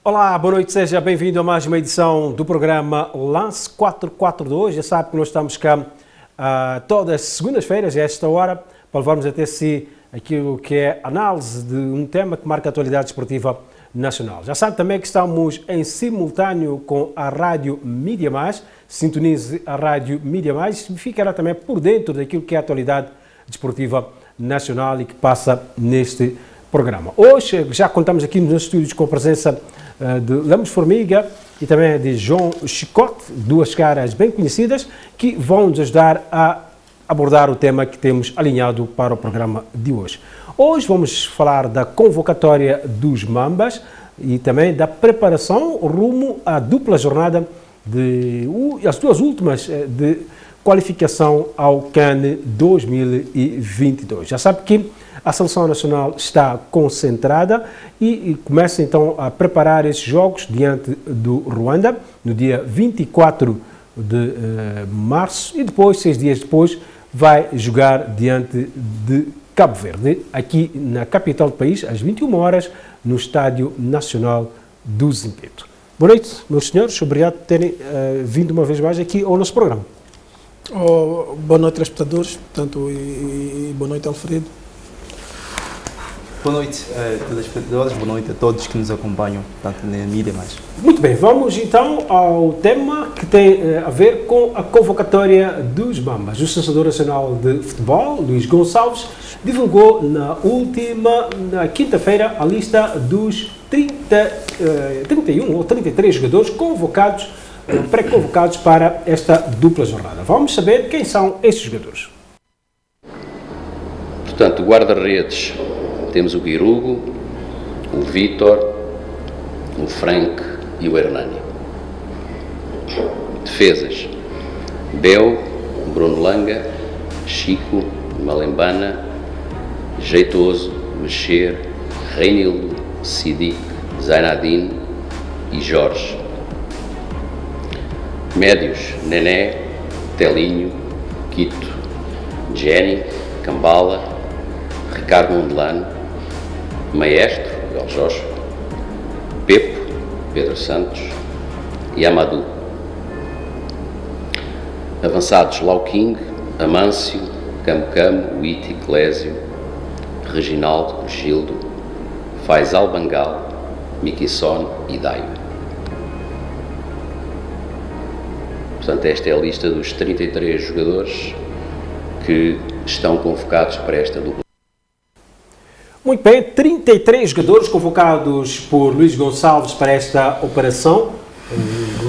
Olá, boa noite, seja bem-vindo a mais uma edição do programa Lance 442. Já sabe que nós estamos cá todas as segundas-feiras, a esta hora, para levarmos até si aquilo que é análise de um tema que marca a atualidade esportiva nacional. Já sabe também que estamos em simultâneo com a Rádio Mídia Mais. Sintonize a Rádio Mídia Mais e ficará também por dentro daquilo que é a atualidade desportiva nacional e que passa neste programa. Hoje já contamos aqui nos estúdios com a presença de Lemos Formiga e também de João Chicote, duas caras bem conhecidas que vão nos ajudar a abordar o tema que temos alinhado para o programa de hoje. Hoje vamos falar da convocatória dos Mambas e também da preparação rumo à dupla jornada as duas últimas de qualificação ao CAN 2022. Já sabe que a Seleção Nacional está concentrada e começa então a preparar esses jogos diante do Ruanda, no dia 24 de março, e depois, 6 dias depois, vai jogar diante de Cabo Verde, aqui na capital do país, às 21 horas, no Estádio Nacional do Zimpeto. Boa noite, meus senhores, obrigado por terem vindo uma vez mais aqui ao nosso programa. Boa noite, telespectadores, e boa noite, Alfredo. Boa noite a telespectadores, boa noite a todos que nos acompanham, tanto na mídia mais. Muito bem, vamos então ao tema que tem a ver com a convocatória dos Mambas. O Selecionador Nacional de Futebol, Luís Gonçalves, divulgou na quinta-feira a lista dos 31 ou 33 jogadores convocados, pré-convocados para esta dupla jornada. Vamos saber quem são esses jogadores. Portanto, guarda-redes, temos o Guirugo, o Vítor, o Frank e o Hernani. Defesas, Bel, Bruno Langa, Chico, Malembana, Jeitoso, Mexer, Reinildo, Sidic, Zainadine e Jorge. Médios, Nené, Telinho, Quito, Jenny, Cambala, Ricardo Mondelano, Maestro, Miguel Jorge, Pepo, Pedro Santos e Amadou. Avançados, Lauking, Amâncio, Camo, Witi, Clésio, Reginaldo, Gildo, Faisal Bangal, Miquisson e Daio. Portanto, esta é a lista dos 33 jogadores que estão convocados para esta dupla. Muito bem, 33 jogadores convocados por Luís Gonçalves para esta operação,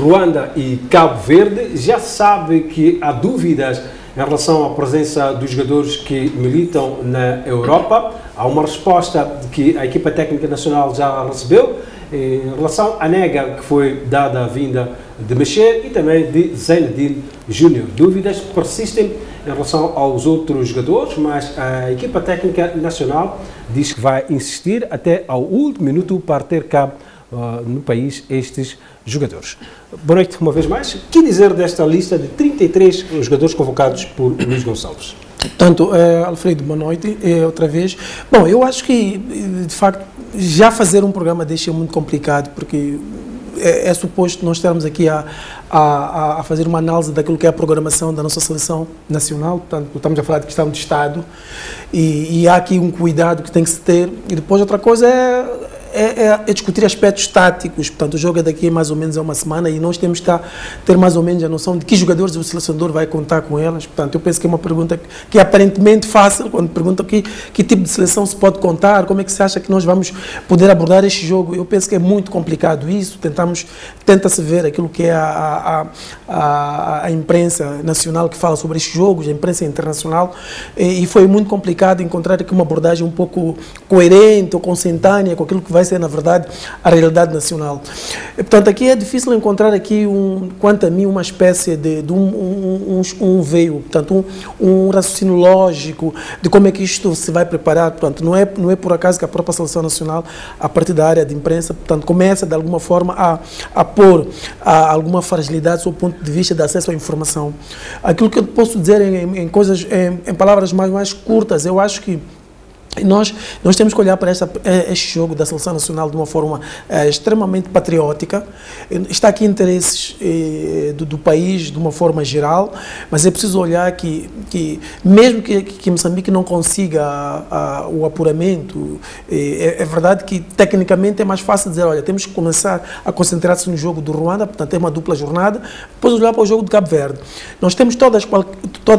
Ruanda e Cabo Verde. Já se sabe que há dúvidas em relação à presença dos jogadores que militam na Europa. Há uma resposta que a equipa técnica nacional já recebeu em relação à nega que foi dada a vinda de Mexer e também de Zainadine Júnior. Dúvidas persistem em relação aos outros jogadores, mas a equipa técnica nacional diz que vai insistir até ao último minuto para ter cá no país estes jogadores. Boa noite uma vez mais. O que dizer desta lista de 33 jogadores convocados por Luís Gonçalves? Portanto, Alfredo, boa noite outra vez. Bom, eu acho que, de facto, já fazer um programa deste é muito complicado, porque é suposto nós estarmos aqui a fazer uma análise daquilo que é a programação da nossa seleção nacional. Portanto, estamos a falar de questão de Estado e há aqui um cuidado que tem que se ter. E depois outra coisa é discutir aspectos táticos. Portanto, o jogo é daqui mais ou menos uma semana e nós temos que ter mais ou menos a noção de que jogadores o selecionador vai contar com elas. Portanto, eu penso que é uma pergunta que é aparentemente fácil, quando perguntam que tipo de seleção se pode contar, como é que se acha que nós vamos poder abordar este jogo. Eu penso que é muito complicado isso. Tenta-se ver aquilo que é a imprensa nacional que fala sobre estes jogos, a imprensa internacional, e foi muito complicado encontrar aqui uma abordagem um pouco coerente ou consentânea com aquilo que vai ser, na verdade, a realidade nacional. E, portanto, aqui é difícil encontrar aqui, quanto a mim, uma espécie de um veio, portanto, um raciocínio lógico de como é que isto se vai preparar. Portanto, não é por acaso que a própria Seleção Nacional, a partir da área de imprensa, portanto, começa, de alguma forma, a pôr alguma fragilidade sob o ponto de vista de acesso à informação. Aquilo que eu posso dizer em palavras mais curtas, eu acho que E nós temos que olhar para este jogo da Seleção Nacional de uma forma extremamente patriótica. Está aqui interesses do país de uma forma geral, mas é preciso olhar que mesmo que Moçambique não consiga o apuramento, é verdade que tecnicamente é mais fácil dizer, olha, temos que começar a concentrar-se no jogo do Ruanda, portanto é uma dupla jornada, depois olhar para o jogo de Cabo Verde. Nós temos todas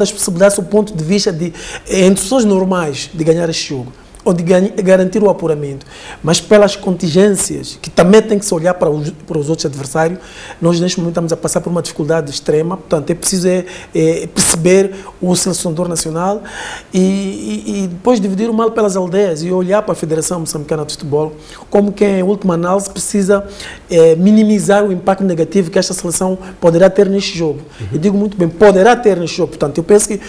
as possibilidades do ponto de vista de, em situações normais, de ganhar este jogo, ou de garantir o apuramento, mas pelas contingências, que também tem que se olhar para os outros adversários, nós neste momento estamos a passar por uma dificuldade extrema, portanto é preciso perceber o selecionador nacional e depois dividir o mal pelas aldeias e olhar para a Federação Moçambicana de Futebol como que em última análise precisa minimizar o impacto negativo que esta seleção poderá ter neste jogo. E digo muito bem, poderá ter neste jogo, portanto eu penso que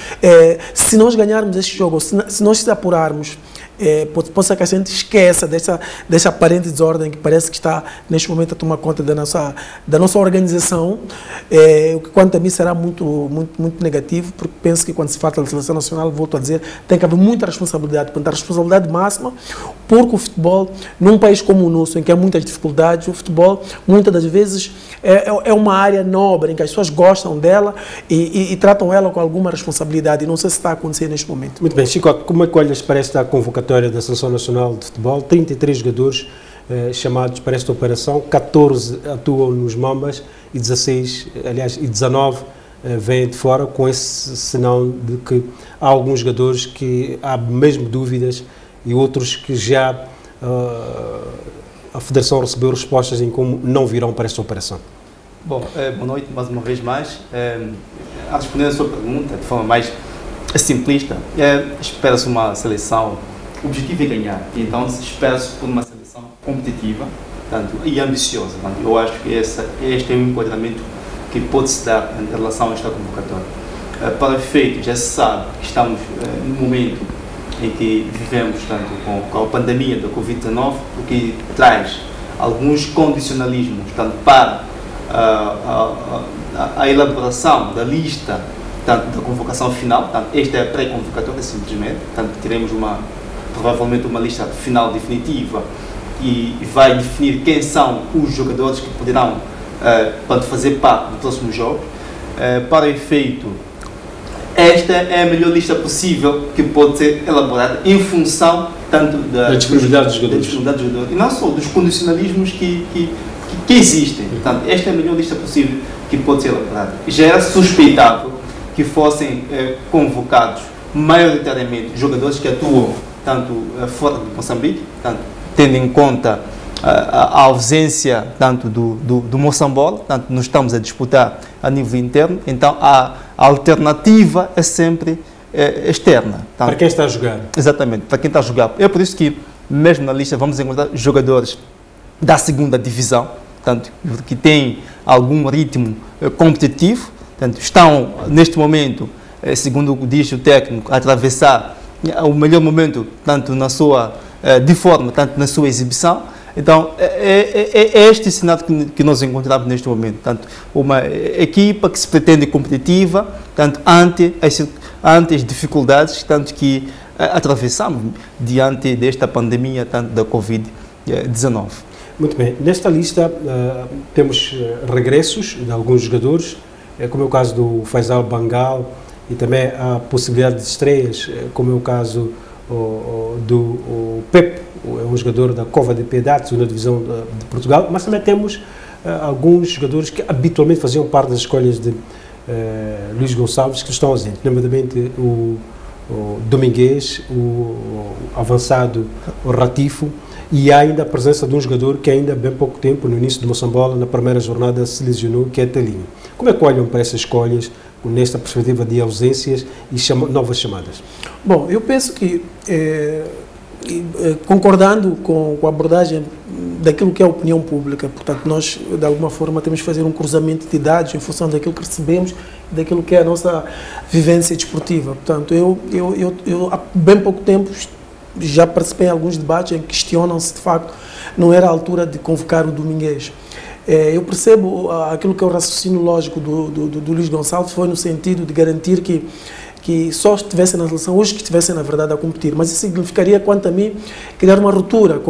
se nós ganharmos este jogo, se nós se apurarmos, pode ser que a gente esqueça dessa aparente desordem que parece que está neste momento a tomar conta da nossa organização, o que quanto a mim será muito negativo, porque penso que quando se fala da seleção nacional, volto a dizer, tem que haver muita responsabilidade, portanto a responsabilidade máxima, porque o futebol, num país como o nosso, em que há muitas dificuldades, o futebol muitas das vezes é uma área nobre, em que as pessoas gostam dela e tratam ela com alguma responsabilidade, e não sei se está a acontecer neste momento. Muito bem, Chico, como é que olhas para esta convocatória da Seleção Nacional de Futebol? 33 jogadores chamados para esta operação, 14 atuam nos Mambas e 19 vêm de fora, com esse sinal de que há alguns jogadores que há mesmo dúvidas e outros que já a Federação recebeu respostas em como não virão para esta operação. Bom, boa noite mais uma vez mais. A responder a sua pergunta de forma mais simplista, espera-se uma seleção, o objetivo é ganhar, então espera-se por uma seleção competitiva e ambiciosa. Eu acho que este é um enquadramento que pode-se dar em relação a esta convocatória. Para efeito, já se sabe que estamos no momento em que vivemos com a pandemia da Covid-19, o que traz alguns condicionalismos para a elaboração da lista da convocação final. Esta é a pré-convocatória, simplesmente. Teremos provavelmente uma lista final definitiva e vai definir quem são os jogadores que poderão fazer parte do próximo jogo. Para efeito, esta é a melhor lista possível que pode ser elaborada em função tanto da disponibilidade dos jogadores e não só dos condicionalismos que existem. Portanto, esta é a melhor lista possível que pode ser elaborada. Já era suspeitável que fossem convocados maioritariamente jogadores que atuam tanto fora de Moçambique, tendo em conta a ausência tanto do Moçambola, nós estamos a disputar a nível interno, então a alternativa é sempre externa. Para quem está a jogar. Exatamente, para quem está a jogar. É por isso que, mesmo na lista, vamos encontrar jogadores da segunda divisão, que têm algum ritmo competitivo, estão, neste momento, segundo diz o técnico, a atravessar o melhor momento, de forma, tanto na sua exibição. Então, é este cenário que nós encontramos neste momento. Uma equipa que se pretende competitiva, ante as dificuldades que atravessamos diante desta pandemia, da Covid-19. Muito bem. Nesta lista temos regressos de alguns jogadores, como é o caso do Faisal Bangal, e também a possibilidade de estreias, como é o caso do Pepe, é um jogador da Cova de Piedade, segunda divisão de Portugal, mas também temos alguns jogadores que habitualmente faziam parte das escolhas de Luís Gonçalves, que estão ausentes, nomeadamente o Domingues, o avançado o Ratifo, e há ainda a presença de um jogador que ainda há bem pouco tempo, no início de Moçambola, na primeira jornada, se lesionou, que é Telinho. Como é que olham para essas escolhas, nesta perspectiva de ausências e novas chamadas? Bom, eu penso que, concordando com a abordagem daquilo que é a opinião pública, portanto, nós, de alguma forma, temos que fazer um cruzamento de dados em função daquilo que recebemos e daquilo que é a nossa vivência desportiva. Portanto, eu há bem pouco tempo já participei em alguns debates em que questionam-se, de facto, não era a altura de convocar o Domingues. Eu percebo aquilo que é o raciocínio lógico do Luís Gonçalves, foi no sentido de garantir que que só estivessem na seleção os que estivessem, na verdade, a competir. Mas isso significaria, quanto a mim, criar uma ruptura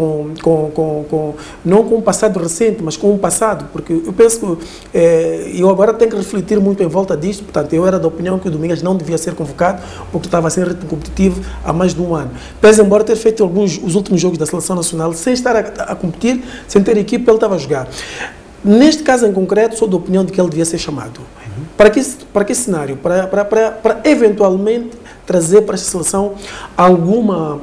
não com um passado recente, mas com um passado, porque eu penso que eu agora tenho que refletir muito em volta disto. Portanto, eu era da opinião que o Domingues não devia ser convocado, porque estava sem ritmo competitivo há mais de um ano. Pese embora ter feito os últimos jogos da Seleção Nacional sem estar a competir, sem ter equipe, ele estava a jogar. Neste caso em concreto, sou da opinião de que ele devia ser chamado. Para que cenário? Para eventualmente trazer para esta seleção alguma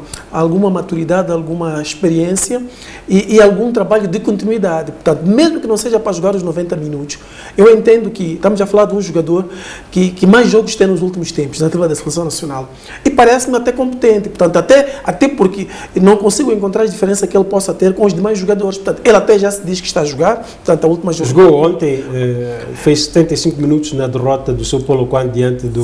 maturidade, alguma experiência e algum trabalho de continuidade. Portanto, mesmo que não seja para jogar os 90 minutos, eu entendo que estamos a falar de um jogador que mais jogos tem nos últimos tempos, na tela da Seleção Nacional. E parece-me até competente. Portanto, até porque não consigo encontrar a diferença que ele possa ter com os demais jogadores. Portanto, ele até já se diz que está a jogar. Portanto, a última jogou ontem, fez 75 minutos na derrota do São Paulo diante do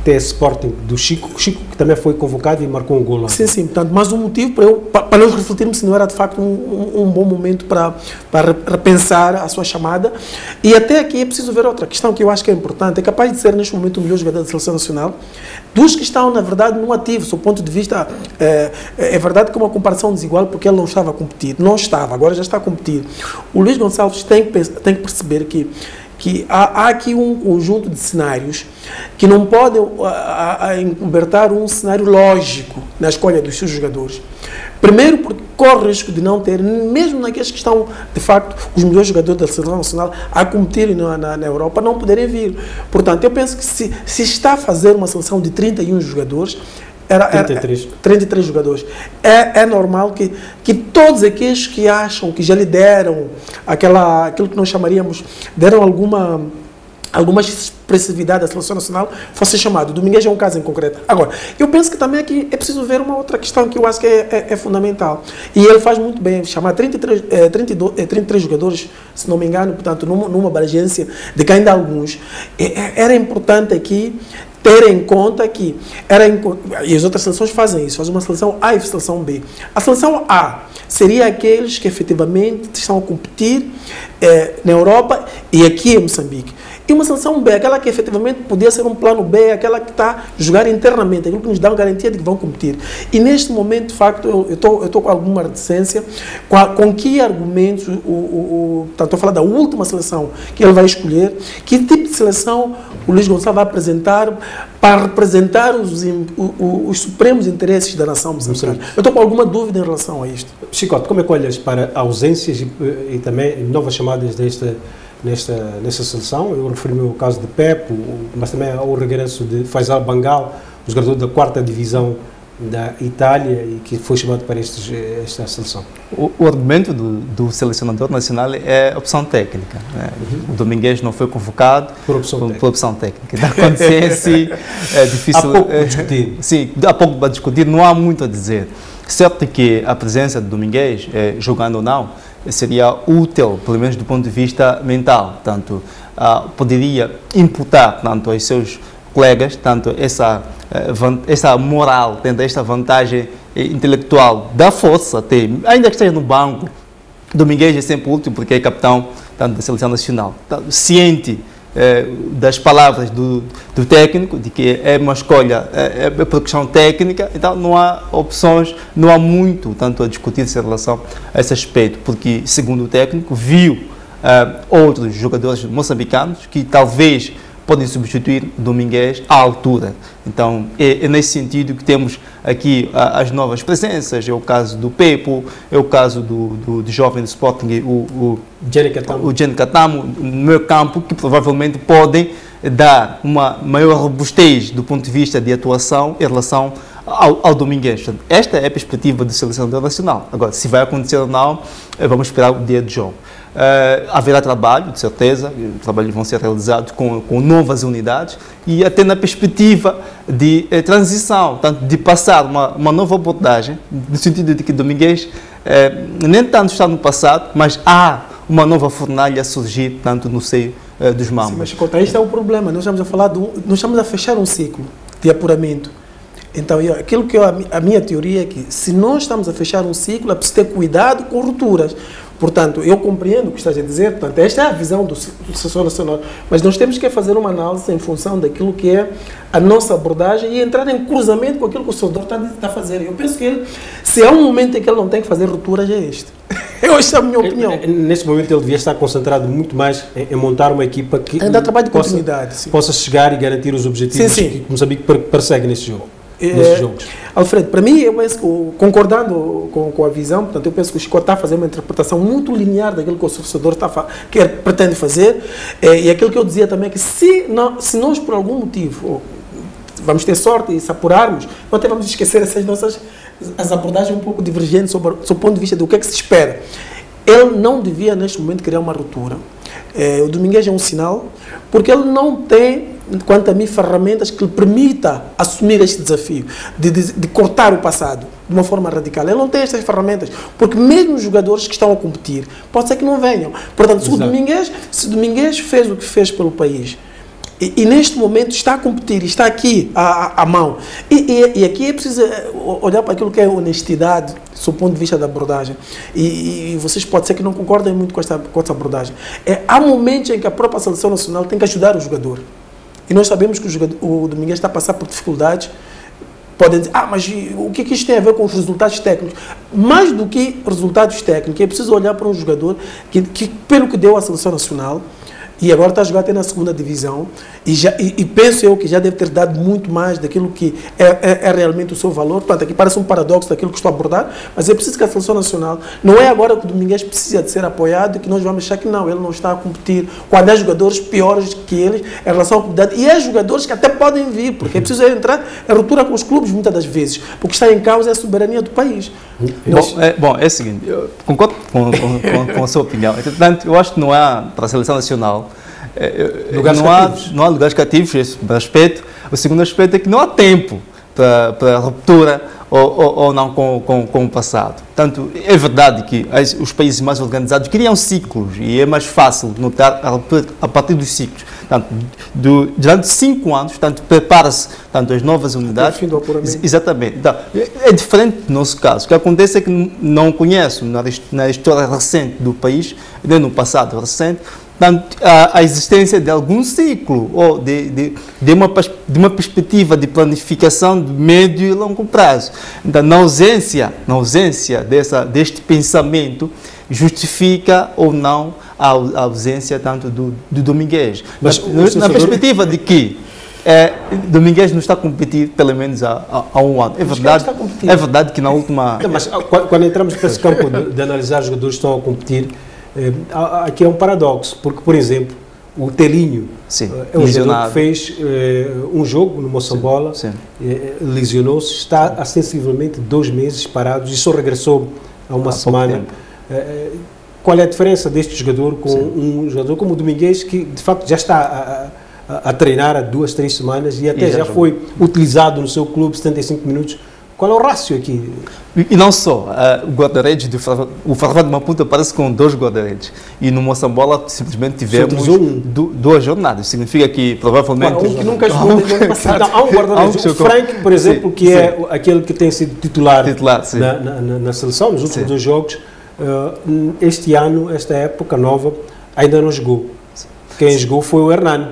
TS Sporting do Chico, que também foi convocado e marcou um gol lá. Sim, portanto, mas um motivo para nós refletirmos se não era de facto um bom momento para repensar a sua chamada. E até aqui é preciso ver outra questão que eu acho que é importante, é capaz de ser neste momento o melhor jogador da Seleção Nacional, dos que estão, na verdade, no ativo, do ponto de vista, é verdade que é uma comparação desigual, porque ele não estava a competir, não estava, agora já está a competir. O Luís Gonçalves tem que perceber que há aqui um conjunto de cenários que não podem encobertar um cenário lógico na escolha dos seus jogadores. Primeiro, porque corre o risco de não ter, mesmo naqueles que estão, de facto, os melhores jogadores da Seleção Nacional a competirem na Europa, não poderem vir. Portanto, eu penso que se está a fazer uma seleção de 31 jogadores, 33 jogadores. É normal que todos aqueles que acham que já lhe deram aquilo que nós chamaríamos, deram alguma expressividade à Seleção Nacional, fosse chamado. O Domingues é um caso em concreto. Agora, eu penso que também aqui é preciso ver uma outra questão que eu acho que é fundamental. E ele faz muito bem, chamar 33 jogadores, se não me engano, portanto, numa abrangência de que ainda há alguns. Era importante aqui ter em conta que, e as outras seleções fazem isso, fazem uma seleção A e seleção B. A seleção A seria aqueles que efetivamente estão a competir na Europa e aqui em Moçambique. E uma seleção B, aquela que efetivamente podia ser um plano B, aquela que está a jogar internamente, aquilo que nos dá uma garantia de que vão competir. E neste momento, de facto, eu estou com alguma reticência com que argumentos, estou a falar da última seleção que ele vai escolher, que tipo de seleção o Luís Gonçalves vai apresentar para representar os supremos interesses da nação moçambicana. Eu estou com alguma dúvida em relação a isto. Chicote, como é que olhas para ausências e também novas chamadas nesta seleção? Eu referi-me ao caso de Pepe, mas também ao regresso de Faisal Bangal, o jogador da 4ª divisão da Itália e que foi chamado para esta seleção. O argumento do selecionador nacional é opção técnica. Né? O Domingues não foi convocado por opção técnica. Da consciência é difícil. Há pouco para discutir. Sim, há pouco para discutir, não há muito a dizer. Certo que a presença de Domingues, jogando ou não, seria útil, pelo menos do ponto de vista mental. Tanto poderia imputar tanto aos seus colegas, tanto essa moral, esta vantagem intelectual da força, até, ainda que esteja no banco. Domingues é sempre útil porque é capitão tanto da Seleção Nacional. Ciente das palavras do técnico, de que é uma escolha por questão técnica, então não há opções, não há muito tanto a discutir-se em relação a esse aspecto, porque, segundo o técnico, viu outros jogadores moçambicanos que talvez podem substituir Domingues à altura. Então, é nesse sentido que temos aqui as novas presenças. É o caso do Pepo, é o caso do jovem do Sporting, o Jenny Catamo, no meio campo, que provavelmente podem dar uma maior robustez do ponto de vista de atuação em relação ao Domingues. Esta é a perspectiva do selecionador nacional. Agora, se vai acontecer ou não, vamos esperar o dia de jogo. Haverá trabalho, de certeza, trabalhos vão ser realizados com novas unidades e até na perspectiva de transição, tanto de passar uma nova abordagem, no sentido de que Domingues nem tanto está no passado, mas há uma nova fornalha a surgir, tanto no seio dos mambas. Sim, mas este é o problema, nós estamos a fechar um ciclo de apuramento. Então, a minha teoria é que se nós estamos a fechar um ciclo, é preciso ter cuidado com rupturas. Portanto, eu compreendo o que estás a dizer, portanto, esta é a visão do Seleção Nacional, mas nós temos que fazer uma análise em função daquilo que é a nossa abordagem e entrar em cruzamento com aquilo que o senador está a fazer. Eu penso que ele, se há um momento em que ele não tem que fazer rupturas, é este. Esta é a minha opinião. Neste momento ele devia estar concentrado muito mais em montar uma equipa que trabalho de continuidade, possa chegar e garantir os objetivos que Moçambique persegue neste jogo. Nesses jogos. Alfredo, para mim, eu penso que, concordando com a visão, portanto, eu penso que o Chico está a fazer uma interpretação muito linear daquilo que o sucessor pretende fazer, e aquilo que eu dizia também é que se nós, por algum motivo, vamos ter sorte e se apurarmos, não até vamos esquecer essas nossas as abordagens um pouco divergentes sobre o ponto de vista do que é que se espera. Ele não devia, neste momento, criar uma ruptura. O Domingues é um sinal, porque ele não tem, quanto a mim, ferramentas que lhe permita assumir este desafio de cortar o passado de uma forma radical. Ele não tem estas ferramentas, porque mesmo os jogadores que estão a competir, pode ser que não venham. Portanto, se o Domingues fez o que fez pelo país, e neste momento está a competir, está aqui à mão. E aqui é preciso olhar para aquilo que é honestidade, do ponto de vista da abordagem. E vocês pode ser que não concordem muito com essa abordagem. Há momentos em que a própria Seleção Nacional tem que ajudar o jogador. E nós sabemos que o Domingues está a passar por dificuldades. Podem dizer, mas o que isto tem a ver com os resultados técnicos? Mais do que resultados técnicos, é preciso olhar para um jogador que pelo que deu à Seleção Nacional, e agora está a jogar até na segunda divisão, e penso eu que já deve ter dado muito mais daquilo que é realmente o seu valor. Portanto, aqui parece um paradoxo daquilo que estou a abordar, mas é preciso que a Seleção Nacional, não é agora que o Domingues precisa de ser apoiado, que nós vamos achar que não, ele não está a competir, quando há jogadores piores que ele em relação à comunidade, e há jogadores que até podem vir, porque é preciso entrar em ruptura com os clubes muitas das vezes, porque o que está em causa é a soberania do país. É o seguinte, eu concordo com a sua opinião. Entretanto, eu acho que não há, para a Seleção Nacional, não há lugares cativos, esse aspecto. O segundo aspecto é que não há tempo para ruptura ou não com o passado. Portanto, é verdade que os países mais organizados criam ciclos e é mais fácil notar a partir dos ciclos. Portanto, durante 5 anos, prepara-se as novas unidades. Fim do apuramento. Exatamente. Então, é diferente do nosso caso. O que acontece é que não conheço na história recente do país, nem no passado recente, a existência de algum ciclo ou de uma perspectiva de planificação de médio e longo prazo. Então, na ausência deste pensamento, justifica ou não a ausência tanto do Domingues. Mas na perspectiva de que Domingues não está a competir pelo menos há um ano. É verdade que na última... Mas quando entramos para esse campo de analisar os jogadores que estão a competir, aqui é um paradoxo, porque, por exemplo, o Telinho é um jogador que fez um jogo no Moçambola, lesionou-se, está há sensivelmente 2 meses parado e só regressou há uma semana. Qual é a diferença deste jogador com um jogador como o Domingues, que de facto já está a treinar há 2, 3 semanas e até já foi utilizado no seu clube 75 minutos? Qual é o rácio aqui? E não só, o guarda-redes, o Farfán de Maputo parece com 2 guarda-redes. E no Moçambola simplesmente tivemos 2 jornadas. Significa que provavelmente... Um que nunca jogou desde o ano passado. Há um guarda-redes, o Frank, por exemplo, que é aquele que tem sido titular na seleção, nos últimos 2 jogos. Este ano, esta época nova, ainda não jogou. Quem jogou foi o Hernán.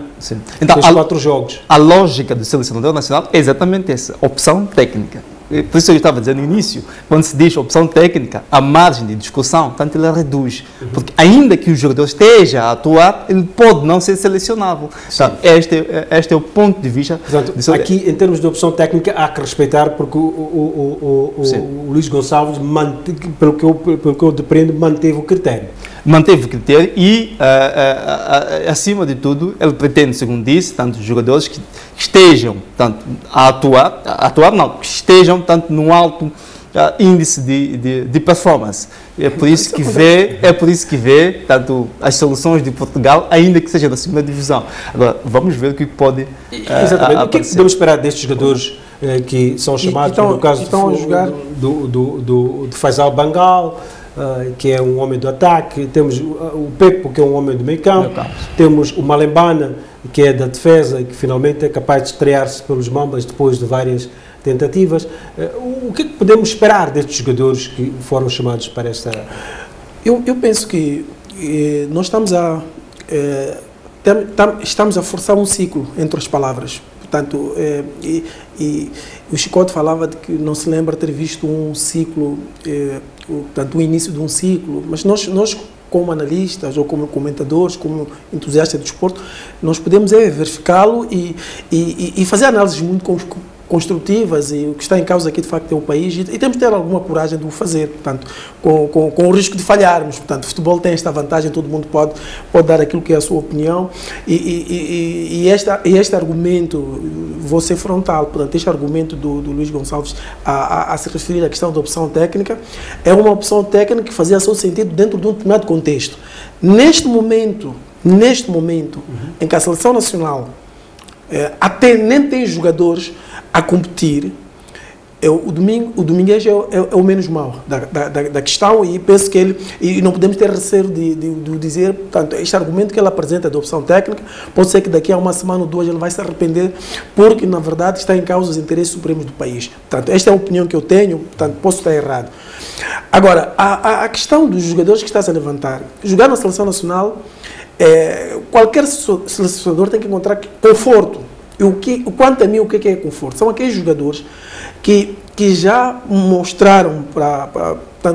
Então, fez 4 jogos. A lógica do selecionador nacional é exatamente essa, opção técnica. Por isso eu estava dizendo no início, quando se diz opção técnica, a margem de discussão, tanto ele reduz. Porque ainda que o jogador esteja a atuar, ele pode não ser selecionável. Então, este é o ponto de vista. Portanto, aqui, em termos de opção técnica, há que respeitar, porque o Luís Gonçalves, pelo que eu depreendo, manteve o critério. Manteve o critério e, acima de tudo, ele pretende, segundo disse, tanto os jogadores que estejam tanto a atuar não, que estejam tanto num alto índice de performance. É por isso que vê tanto as soluções de Portugal, ainda que seja da segunda divisão. Agora, vamos ver o que pode exatamente. O que é que podemos esperar destes jogadores que são chamados, no caso do Faisal Bangal, que é um homem do ataque, temos o Pepo, que é um homem do meio campo, temos o Malembana, que é da defesa, que finalmente é capaz de estrear-se pelos Mambas depois de várias tentativas. O que é que podemos esperar destes jogadores que foram chamados para esta... Eu penso que nós estamos a forçar um ciclo entre as palavras. Portanto, o Chicote falava de que não se lembra ter visto um ciclo, portanto, o início de um ciclo, mas nós como analistas ou como comentadores, como entusiastas do desporto, nós podemos verificá-lo e fazer análises muito construtivas, e o que está em causa aqui de facto é o país, e temos de ter alguma coragem de o fazer, portanto, com o risco de falharmos. Portanto, o futebol tem esta vantagem, todo mundo pode dar aquilo que é a sua opinião, e este argumento, vou ser frontal, portanto, este argumento do Luís Gonçalves a se referir à questão da opção técnica, é uma opção técnica que fazia seu sentido dentro de um determinado contexto. Neste momento em que a seleção nacional até nem tem jogadores a competir, o Domingues é o menos mau da questão, e penso que ele, e não podemos ter receio de dizer, portanto, este argumento que ele apresenta da opção técnica, pode ser que daqui a uma semana ou duas ele vai se arrepender, porque na verdade está em causa os interesses supremos do país. Portanto, esta é a opinião que eu tenho, portanto, posso estar errado. Agora, a questão dos jogadores que está a levantar, jogar na seleção nacional, qualquer selecionador tem que encontrar conforto. Quanto a mim, o que é conforto? São aqueles jogadores que já mostraram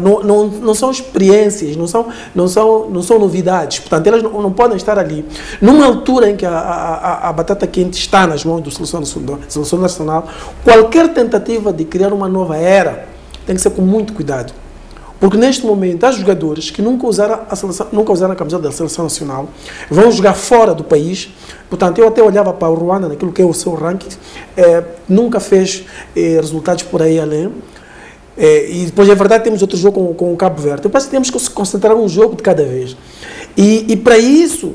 não são experiências, não são novidades. Portanto, elas não podem estar ali numa altura em que a batata quente está nas mãos da seleção nacional. Qualquer tentativa de criar uma nova era tem que ser com muito cuidado. Porque neste momento há jogadores que nunca usaram a camiseta da seleção nacional, vão jogar fora do país. Portanto, eu até olhava para o Ruanda, naquilo que é o seu ranking, nunca fez resultados por aí além. E depois, é verdade, temos outro jogo com o Cabo Verde. Eu penso que temos que se concentrar um jogo de cada vez. E para isso,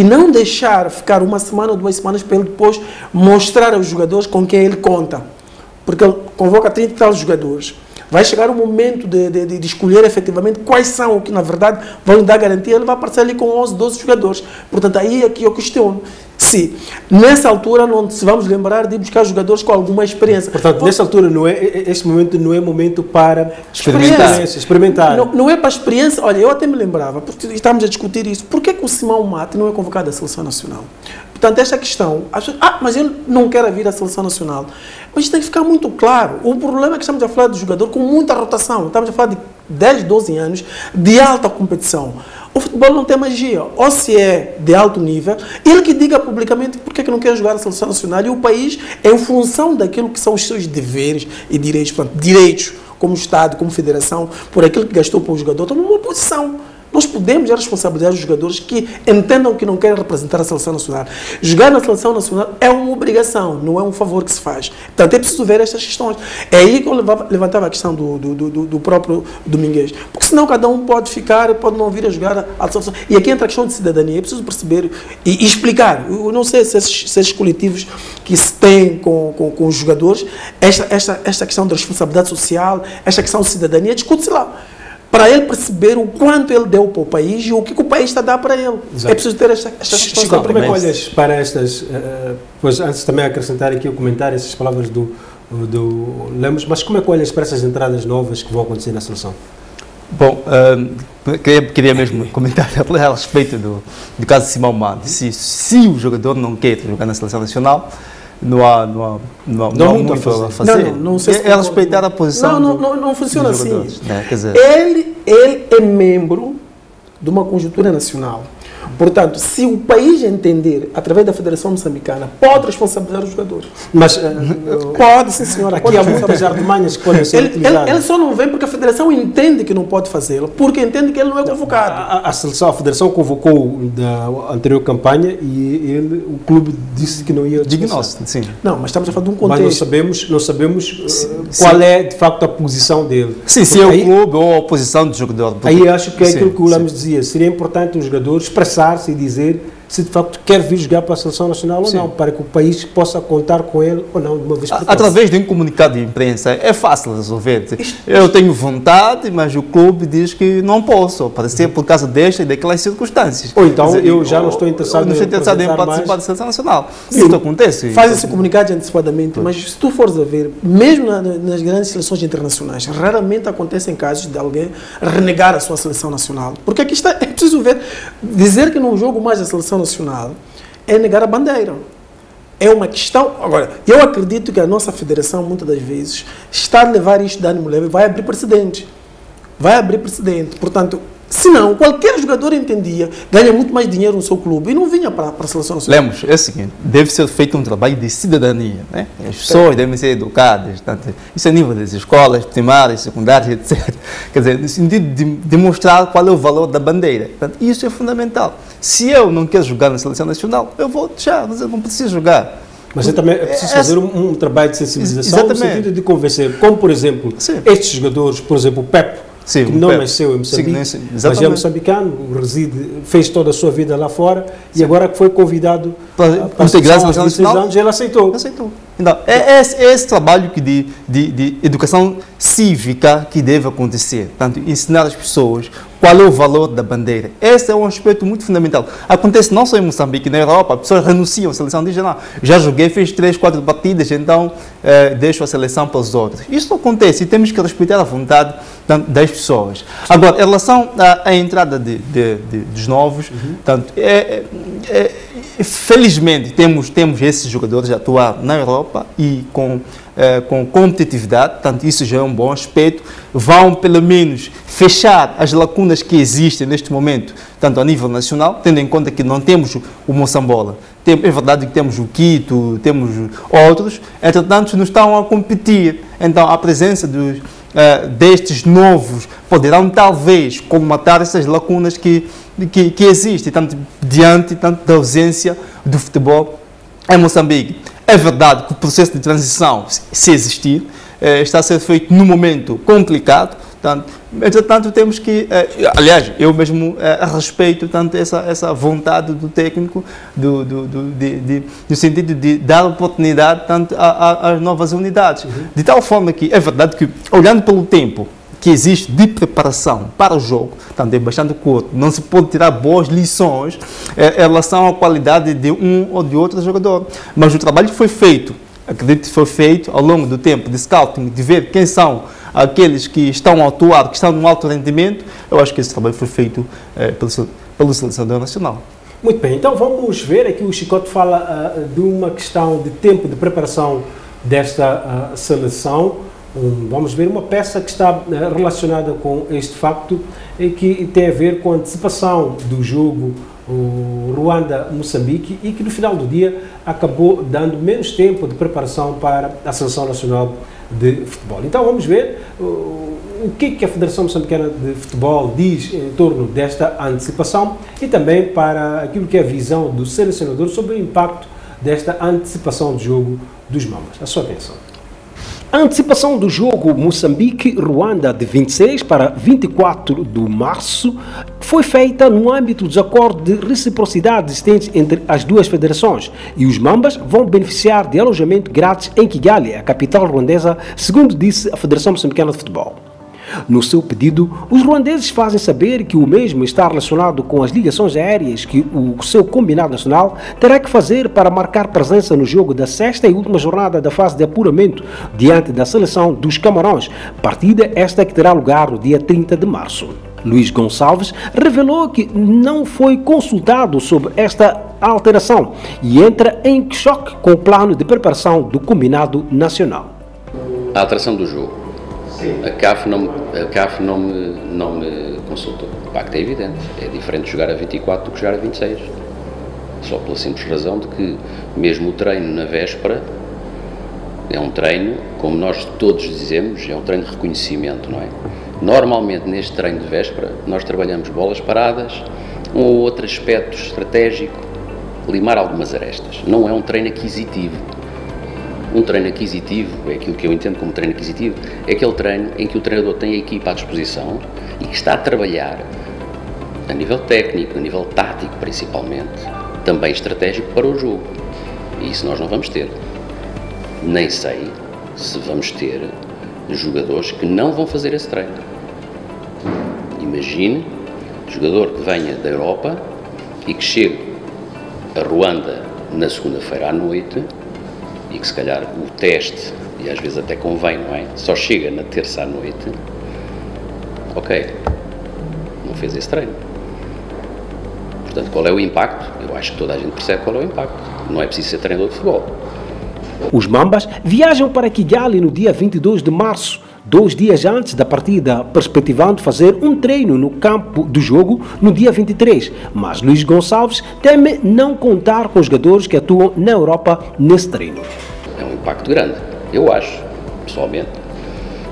não deixar ficar uma semana ou 2 semanas para ele depois mostrar aos jogadores com quem ele conta. Porque ele convoca 30 e tal jogadores. Vai chegar o momento de escolher efetivamente quais são o que, na verdade, vão lhe dar garantia. Ele vai aparecer ali com 11, 12 jogadores. Portanto, aí é que eu questiono se, nessa altura, não se vamos lembrar de buscar jogadores com alguma experiência. Portanto, nessa altura, este momento não é momento para experimentar. Não é para experiência. Olha, eu até me lembrava, porque estamos a discutir isso, por que o Simão Mate não é convocado à Seleção Nacional? Portanto, esta questão, mas ele não quer vir à Seleção Nacional. Mas tem que ficar muito claro. O problema é que estamos a falar de jogador com muita rotação. Estamos a falar de 10, 12 anos de alta competição. O futebol não tem magia. Ou se é de alto nível, ele que diga publicamente porque é que não quer jogar a Seleção Nacional, e o país, em função daquilo que são os seus deveres e direitos, portanto, direitos como Estado, como Federação, por aquilo que gastou para o jogador, toma uma posição. Nós podemos responsabilizar os jogadores que entendam que não querem representar a Seleção Nacional. Jogar na Seleção Nacional é uma obrigação, não é um favor que se faz. Portanto, é preciso ver estas questões. É aí que eu levantava a questão do próprio Domingues. Porque senão cada um pode não vir a jogar a Seleção. E aqui entra a questão de cidadania. É preciso perceber e explicar. Eu não sei se esses coletivos que se têm com os jogadores, esta questão da responsabilidade social, esta questão de cidadania, discute-se lá, para ele perceber o quanto ele deu para o país e o que o país está a dar para ele. Exato. É preciso ter estas questões. Como é que olhas para estas, pois antes também acrescentar aqui o comentário, essas palavras do Lemos, mas como é que olhas para essas entradas novas que vão acontecer na seleção? Bom, queria mesmo comentar a respeito do caso de Simão Mate. Se o jogador não quer jogar na Seleção Nacional, não há muito a fazer. Não sei se é respeitar a posição. Não funciona assim. Né? Quer dizer, ele é membro de uma conjuntura nacional. Portanto, se o país entender, através da Federação Moçambicana, pode responsabilizar os jogadores. Mas pode, sim, senhora. Aqui há muitas artimanhas que podem ser utilizadas. Ele só não vem porque a Federação entende que não pode fazê-lo, porque entende que ele não é convocado. A Federação convocou da anterior campanha e o clube disse que não ia digno-se, sim. Não, mas estamos a falar de um contexto. Mas não sabemos qual é, de facto, a posição dele. Sim, se é o clube ou a posição do jogador. Aí acho que é aquilo que o Lemos dizia. Seria importante o jogador expressar-se e dizer se de facto quer vir jogar para a Seleção Nacional ou não, para que o país possa contar com ele ou não de uma vez por todas. Através de um comunicado de imprensa é fácil resolver. Eu tenho vontade, mas o clube diz que não posso aparecer por causa desta e daquelas circunstâncias. Ou então eu já não estou interessado em participar da Seleção Nacional. Isso acontece. Faz esse comunicado antecipadamente, mas se tu fores a ver, mesmo nas grandes seleções internacionais, raramente acontecem casos de alguém renegar a sua seleção nacional. Porque aqui está, é preciso ver, dizer que não jogo mais a seleção nacional é negar a bandeira. É uma questão. Agora, eu acredito que a nossa federação, muitas das vezes, está a levar isto de ânimo leve, vai abrir precedente. Vai abrir precedente. Portanto, se não, qualquer jogador entendia, ganha muito mais dinheiro no seu clube e não vinha para a seleção nacional. Lemos, é o seguinte, deve ser feito um trabalho de cidadania, né? As pessoas devem ser educadas, tanto, isso a nível das escolas, primárias, secundárias, etc. Quer dizer, no sentido de demonstrar qual é o valor da bandeira. Portanto, isso é fundamental. Se eu não quero jogar na seleção nacional, eu vou deixar, mas eu não preciso jogar. Mas também é preciso fazer um trabalho de sensibilização no sentido de convencer, como por exemplo, estes jogadores, por exemplo, o Pepe, que não nasceu em Moçambique, mas é moçambicano, fez toda a sua vida lá fora e agora que foi convidado para integrar a seleção nacional, anos, ele aceitou. Então, é esse trabalho de educação cívica que deve acontecer, portanto, ensinar as pessoas qual é o valor da bandeira. Esse é um aspecto muito fundamental. Acontece não só em Moçambique, na Europa, as pessoas renunciam à seleção, dizem, não, já joguei, fiz 3, 4 partidas, então deixo a seleção para os outros. Isso não acontece e temos que respeitar a vontade das pessoas. Agora, em relação à entrada dos novos, portanto, felizmente temos esses jogadores a atuar na Europa e com competitividade, portanto isso já é um bom aspecto, vão pelo menos fechar as lacunas que existem neste momento, tanto a nível nacional, tendo em conta que não temos o Moçambola, é verdade que temos o Quito, temos outros, entretanto não estão a competir, então a presença destes novos poderão talvez colmatar essas lacunas que existem, tanto diante da ausência do futebol em Moçambique. É verdade que o processo de transição, se existir, está a ser feito num momento complicado, entretanto temos que, aliás, eu mesmo respeito tanto essa vontade do técnico, no sentido de dar oportunidade tanto às novas unidades, de tal forma que é verdade que, olhando pelo tempo que existe de preparação para o jogo, é bastante curto, não se pode tirar boas lições em relação à qualidade de um ou de outro jogador, mas o trabalho que foi feito, acredito que foi feito ao longo do tempo de scouting, de ver quem são aqueles que estão a atuar, que estão num alto rendimento, eu acho que esse trabalho foi feito pelo selecionador nacional. Muito bem, então vamos ver aqui, o Chicote fala de uma questão de tempo de preparação desta seleção. Vamos ver uma peça que está relacionada com este facto e que tem a ver com a antecipação do jogo Ruanda-Moçambique e que no final do dia acabou dando menos tempo de preparação para a Seleção Nacional de Futebol. Então vamos ver o que a Federação Moçambicana de Futebol diz em torno desta antecipação e também para aquilo que é a visão do selecionador sobre o impacto desta antecipação do jogo dos Mamas. A sua atenção. A antecipação do jogo Moçambique-Ruanda de 26 para 24 de março foi feita no âmbito dos acordos de reciprocidade existentes entre as duas federações e os Mambas vão beneficiar de alojamento grátis em Kigali, a capital ruandesa, segundo disse a Federação Moçambicana de Futebol. No seu pedido, os ruandeses fazem saber que o mesmo está relacionado com as ligações aéreas que o seu combinado nacional terá que fazer para marcar presença no jogo da sexta e última jornada da fase de apuramento diante da seleção dos Camarões, partida esta que terá lugar no dia 30 de março. Luís Gonçalves revelou que não foi consultado sobre esta alteração e entra em choque com o plano de preparação do combinado nacional. A alteração do jogo. A CAF não me consultou. O pacto é evidente. É diferente jogar a 24 do que jogar a 26. Só pela simples razão de que, mesmo o treino na véspera, é um treino, como nós todos dizemos, é um treino de reconhecimento, não é? Normalmente, neste treino de véspera, nós trabalhamos bolas paradas, um ou outro aspecto estratégico, limar algumas arestas. Não é um treino aquisitivo. Um treino aquisitivo, é aquilo que eu entendo como treino aquisitivo, é aquele treino em que o treinador tem a equipa à disposição e que está a trabalhar a nível técnico, a nível tático principalmente, também estratégico para o jogo. E isso nós não vamos ter. Nem sei se vamos ter jogadores que não vão fazer esse treino. Imagine jogador que venha da Europa e que chegue a Ruanda na segunda-feira à noite e que se calhar o teste, e às vezes até convém, não é? Só chega na terça à noite. Ok, não fez esse treino. Portanto, qual é o impacto? Eu acho que toda a gente percebe qual é o impacto. Não é preciso ser treinador de futebol. Os Mambas viajam para Kigali no dia 22 de março, 2 dias antes da partida, perspectivando fazer um treino no campo do jogo no dia 23. Mas Luís Gonçalves teme não contar com os jogadores que atuam na Europa nesse treino. É um impacto grande, eu acho, pessoalmente.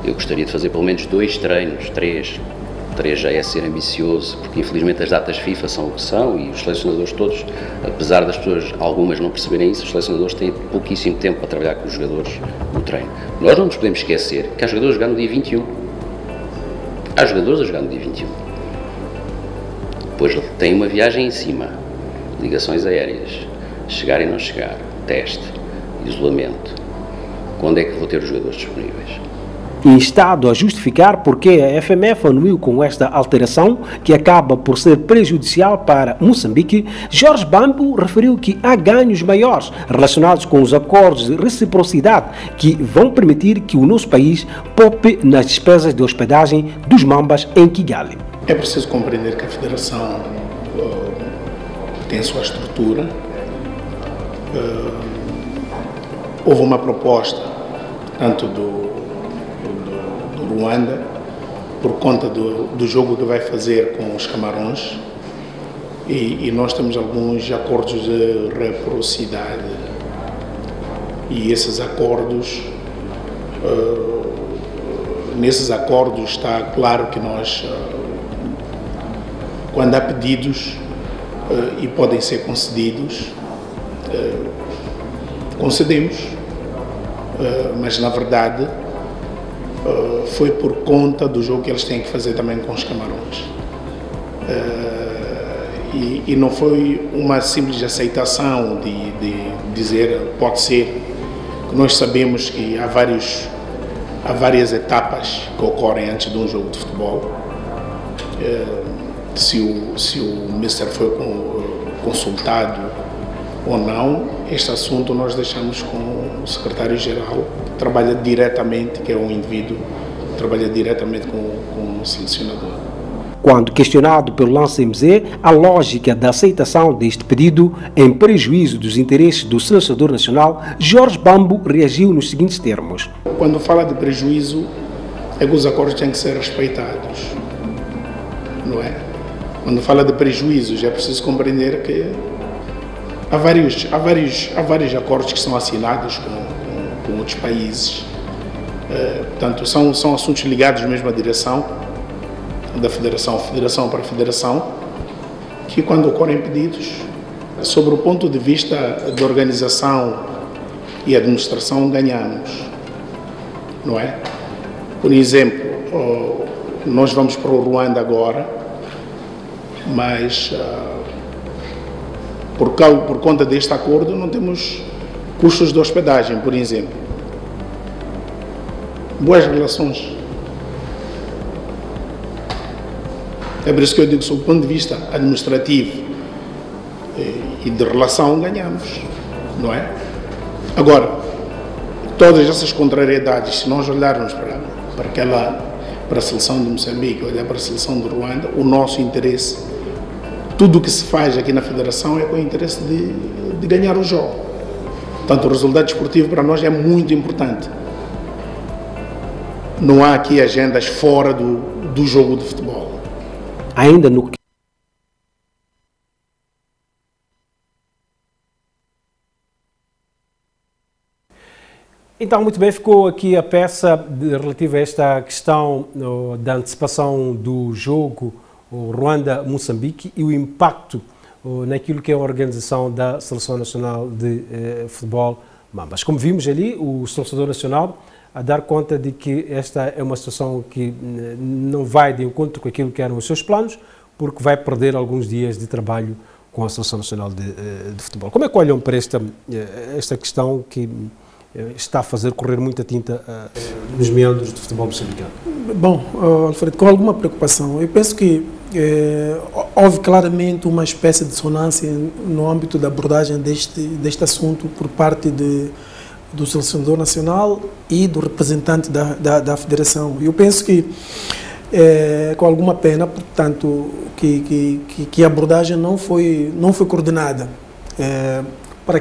Eu gostaria de fazer pelo menos 2 treinos, 3. 3 já é ser ambicioso, porque infelizmente as datas FIFA são o que são e os selecionadores todos, apesar das pessoas, algumas não perceberem isso, os selecionadores têm pouquíssimo tempo para trabalhar com os jogadores no treino. Nós não nos podemos esquecer que há jogadores a jogar no dia 21. Há jogadores a jogar no dia 21. Depois tem uma viagem em cima, ligações aéreas, chegar e não chegar, teste, isolamento. Quando é que vou ter os jogadores disponíveis? Instado a justificar porque a FMF anuiu com esta alteração, que acaba por ser prejudicial para Moçambique, Jorge Bambo referiu que há ganhos maiores relacionados com os acordos de reciprocidade que vão permitir que o nosso país poupe nas despesas de hospedagem dos Mambas em Kigali. É preciso compreender que a Federação tem a sua estrutura. Houve uma proposta, tanto do Ruanda, por conta do jogo que vai fazer com os Camarões, e nós temos alguns acordos de reciprocidade, e esses acordos, nesses acordos está claro que nós, quando há pedidos e podem ser concedidos, concedemos, mas na verdade foi por conta do jogo que eles têm que fazer também com os Camarões. E não foi uma simples aceitação de dizer pode ser, que nós sabemos que há várias etapas que ocorrem antes de um jogo de futebol. Se o Mister foi consultado ou não, este assunto nós deixamos com o secretário-geral, que trabalha diretamente, que é um indivíduo que trabalha diretamente com o selecionador. Quando questionado pelo Lance MZ, a lógica da aceitação deste pedido em prejuízo dos interesses do selecionador nacional, Jorge Bambo reagiu nos seguintes termos. Quando fala de prejuízo, é que os acordos têm que ser respeitados, não é? Quando fala de prejuízos, é preciso compreender que há vários acordos que são assinados com outros países. Portanto, são assuntos ligados mesmo à direção da federação para federação, que quando ocorrem pedidos, sobre o ponto de vista de organização e administração, ganhamos, não é? Por exemplo, nós vamos para o Ruanda agora, mas por conta deste acordo não temos custos de hospedagem, por exemplo. Boas relações. É por isso que eu digo, sob o ponto de vista administrativo e de relação, ganhamos, não é? Agora, todas essas contrariedades, se nós olharmos para a seleção de Moçambique, olhar para a seleção de Ruanda, o nosso interesse, tudo o que se faz aqui na Federação é com o interesse de ganhar o jogo. Portanto, o resultado desportivo para nós é muito importante. Não há aqui agendas fora do jogo de futebol. Ainda no Então, muito bem, ficou aqui a peça relativa a esta questão da antecipação do jogo Ruanda-Moçambique e o impacto naquilo que é a organização da Seleção Nacional de Futebol Mambas. Como vimos ali, o Selecionador Nacional a dar conta de que esta é uma situação que não vai de encontro com aquilo que eram os seus planos, porque vai perder alguns dias de trabalho com a Seleção Nacional de Futebol. Como é que olham para esta questão que está a fazer correr muita tinta nos meandros do futebol moçambicano? Bom, Alfredo, com alguma preocupação. Eu penso que houve claramente uma espécie de dissonância no âmbito da abordagem deste assunto por parte do selecionador nacional e do representante da federação. Eu penso que, com alguma pena, portanto, que a abordagem não foi coordenada. Para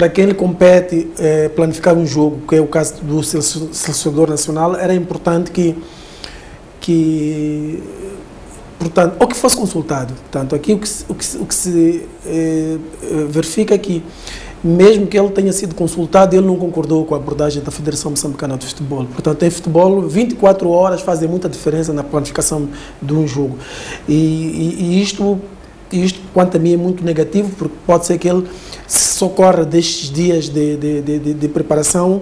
quem lhe compete planificar um jogo, que é o caso do selecionador nacional, era importante que portanto, ou que fosse consultado. Portanto, aqui o que se verifica é que, mesmo que ele tenha sido consultado, ele não concordou com a abordagem da Federação Moçambicana de Futebol. Portanto, em futebol, 24 horas fazem muita diferença na planificação de um jogo. E isto, quanto a mim, é muito negativo, porque pode ser que ele se socorra destes dias de preparação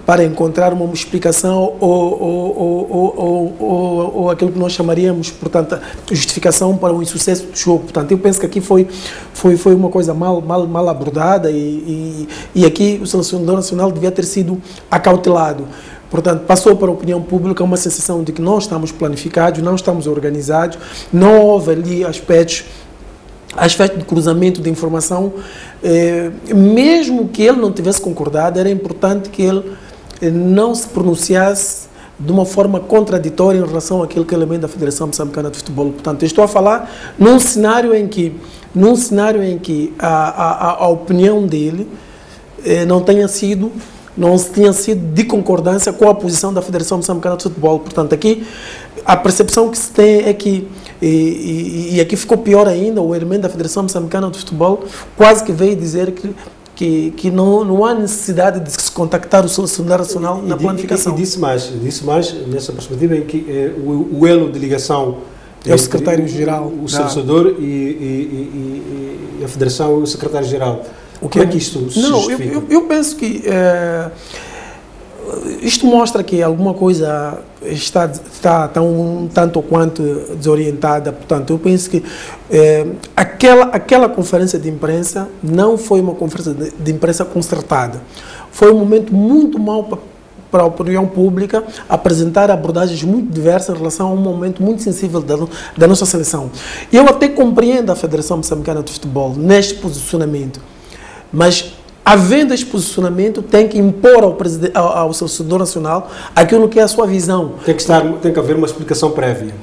para encontrar uma explicação ou aquilo que nós chamaríamos, portanto, justificação para o insucesso do jogo. Portanto, eu penso que aqui foi uma coisa mal abordada e aqui o selecionador nacional devia ter sido acautelado. Portanto, passou para a opinião pública uma sensação de que não estamos planificados, não estamos organizados, não houve ali aspectos de cruzamento de informação. Mesmo que ele não tivesse concordado, era importante que ele não se pronunciasse de uma forma contraditória em relação àquilo que é o elemento da Federação Moçambicana de Futebol. Portanto, eu estou a falar num cenário em que a opinião dele não tenha sido de concordância com a posição da Federação Moçambicana de Futebol. Portanto, aqui a percepção que se tem é que, e aqui ficou pior ainda, o elemento da Federação Moçambicana de Futebol quase que veio dizer que não há necessidade de se contactar o selecionador nacional na planificação. E disse mais nessa perspectiva em que o elo de ligação é o secretário-geral, o selecionador e a Federação e o secretário-geral. Como é que isto se justifica? Eu penso que isto mostra que alguma coisa está um tanto ou quanto desorientada. Portanto, eu penso que aquela conferência de imprensa não foi uma conferência de imprensa concertada. Foi um momento muito mau para a opinião pública apresentar abordagens muito diversas em relação a um momento muito sensível da nossa seleção. Eu até compreendo a Federação Moçambicana de Futebol neste posicionamento, mas, havendo este posicionamento, tem que impor ao selecionador nacional aquilo que é a sua visão. Tem que haver uma explicação prévia.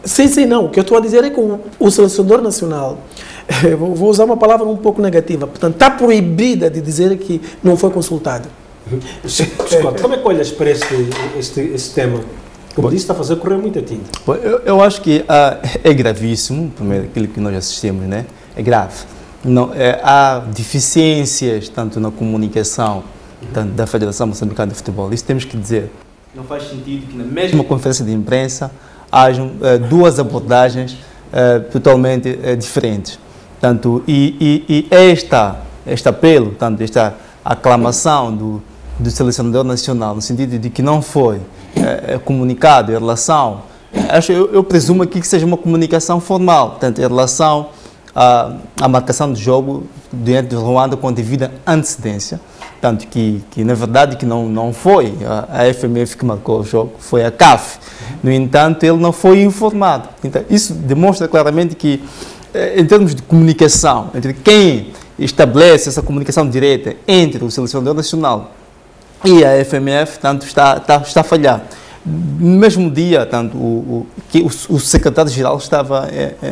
Sim, não. O que eu estou a dizer é que o selecionador nacional, vou usar uma palavra um pouco negativa, portanto, está proibida de dizer que não foi consultado. Scott, como é que olhas para este tema? Como disse, está a fazer correr muita tinta. Eu acho que é gravíssimo, primeiro, aquilo que nós assistimos, né? É grave. Não, há deficiências tanto na comunicação tanto da Federação Moçambicana de Futebol. Isso temos que dizer. Não faz sentido que na mesma conferência de imprensa hajam duas abordagens totalmente diferentes. Tanto, e este apelo, tanto esta aclamação do selecionador nacional, no sentido de que não foi comunicado em relação, eu presumo aqui que seja uma comunicação formal, tanto em relação a marcação do jogo diante de Ruanda com devida antecedência, tanto que na verdade que não foi a FMF que marcou o jogo, foi a CAF. No entanto, ele não foi informado. Então, isso demonstra claramente que, em termos de comunicação, entre quem estabelece essa comunicação direta entre o selecionador nacional e a FMF, tanto está a falhar. No mesmo dia, tanto o secretário-geral estava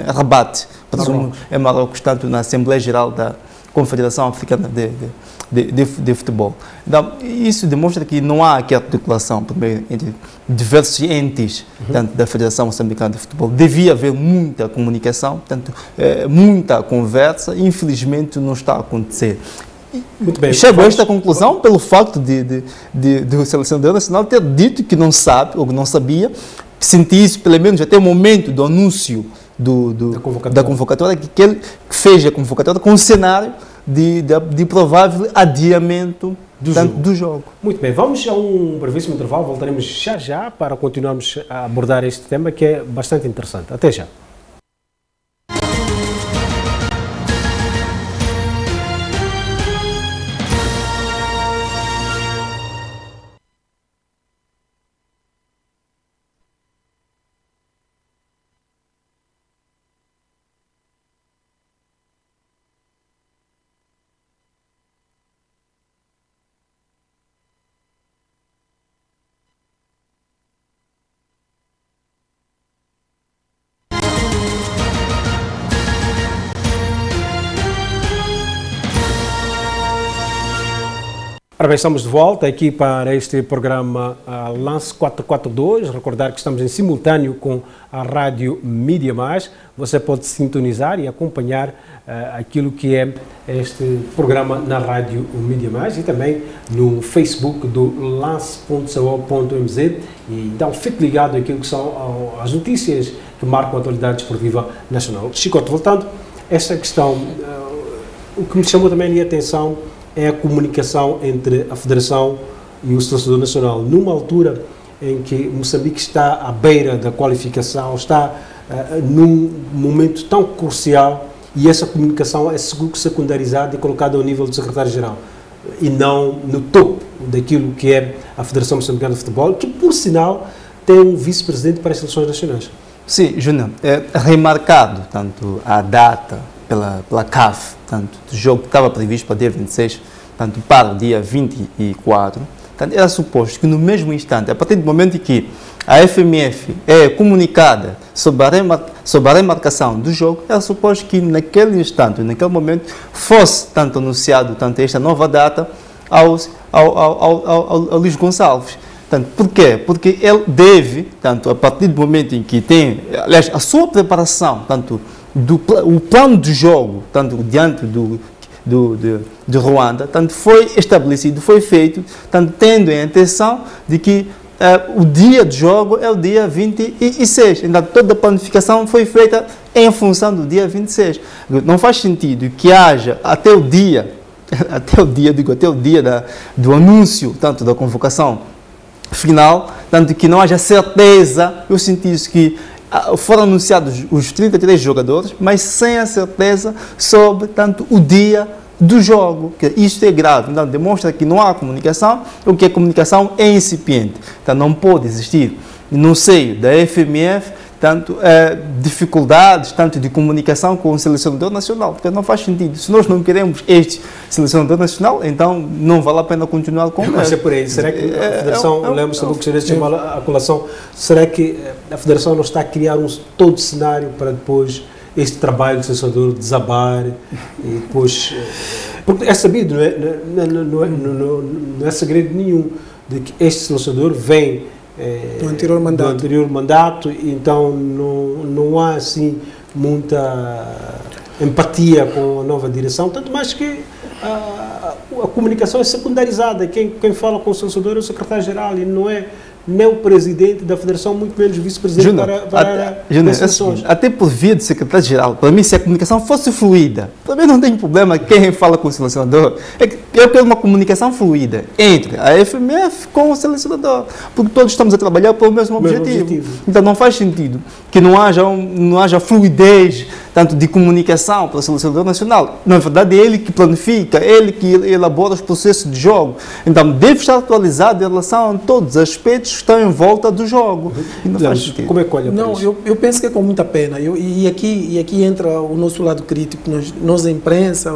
a rebate, presumo, em Marrocos, tanto na Assembleia Geral da Confederação Africana de Futebol. Então, isso demonstra que não há aqui articulação entre diversos entes, tanto da Federação Moçambicana de Futebol. Devia haver muita comunicação, muita conversa, e infelizmente não está a acontecer. Muito bem. Chegou a esta conclusão pelo facto do selecionador nacional ter dito que não sabe, ou que não sabia, sentir isso pelo menos até o momento do anúncio da convocatória, que ele fez a convocatória com um cenário de provável adiamento do jogo. Muito bem, vamos a um brevíssimo intervalo, voltaremos já para continuarmos a abordar este tema que é bastante interessante. Até já. Ora bem, estamos de volta aqui para este programa Lance 442. Recordar que estamos em simultâneo com a Rádio Mídia Mais. Você pode sintonizar e acompanhar aquilo que é este programa na Rádio Mídia Mais e também no Facebook do lance.co.mz, e então fique ligado àquilo que são as notícias que marcam a atualidade esportiva nacional. Chicote, voltando a esta questão, o que me chamou também a atenção é a comunicação entre a Federação e o Selecionador Nacional, numa altura em que Moçambique está à beira da qualificação, está num momento tão crucial, e essa comunicação é secundarizada e colocada ao nível do secretário-geral, e não no topo daquilo que é a Federação Moçambicana de Futebol, que, por sinal, tem um vice-presidente para as seleções nacionais. Sim, Júnior, é remarcado tanto a data pela CAF, tanto do jogo que estava previsto para o dia 26, tanto para o dia 24, tanto era suposto que no mesmo instante, a partir do momento em que a FMF é comunicada sobre a remarcação do jogo, era suposto que naquele instante, naquele momento, fosse tanto anunciado tanto esta nova data ao Luís Gonçalves. Tanto, por quê? Porque ele deve, tanto a partir do momento em que tem, aliás, a sua preparação, tanto o plano de jogo, tanto diante de Ruanda, tanto foi estabelecido, foi feito, tanto tendo em atenção de que o dia de jogo é o dia 26. Então, toda a planificação foi feita em função do dia 26. Não faz sentido que haja até o dia do anúncio, tanto da convocação final, tanto que não haja certeza. Eu senti isso, que foram anunciados os 33 jogadores, mas sem a certeza sobre tanto o dia do jogo, que isto é grave. Então demonstra que não há comunicação, ou que a comunicação é incipiente. Então não pode existir no seio da FMF tanto dificuldades tanto de comunicação com o selecionador nacional, porque não faz sentido. Se nós não queremos este selecionador nacional, então não vale a pena continuar com ele. Mas é por aí. Será que a Federação, lembro-me que gostaria de chamar a colação, será que a Federação não está a criar todo cenário para depois este trabalho do selecionador desabar e depois... Porque é sabido, não é segredo nenhum de que este selecionador vem do anterior mandato, então não há assim muita empatia com a nova direção, tanto mais que a comunicação é secundarizada. Quem fala com o selecionador é o secretário-geral e não é nem o presidente da Federação, muito menos o vice-presidente para as seleções. Até por via do secretário-geral, para mim, se a comunicação fosse fluida, para mim não tem problema quem fala com o selecionador. Eu quero uma comunicação fluida entre a FMF com o selecionador, porque todos estamos a trabalhar para o mesmo objetivo. Então não faz sentido que não haja fluidez tanto de comunicação para o selecionador nacional. Na verdade, é ele que planifica, ele que elabora os processos de jogo. Então deve estar atualizado em relação a todos os aspectos que estão em volta do jogo. E não faz sentido. Como é que olha para isso? Eu penso que é com muita pena. E aqui entra o nosso lado crítico. Nós a imprensa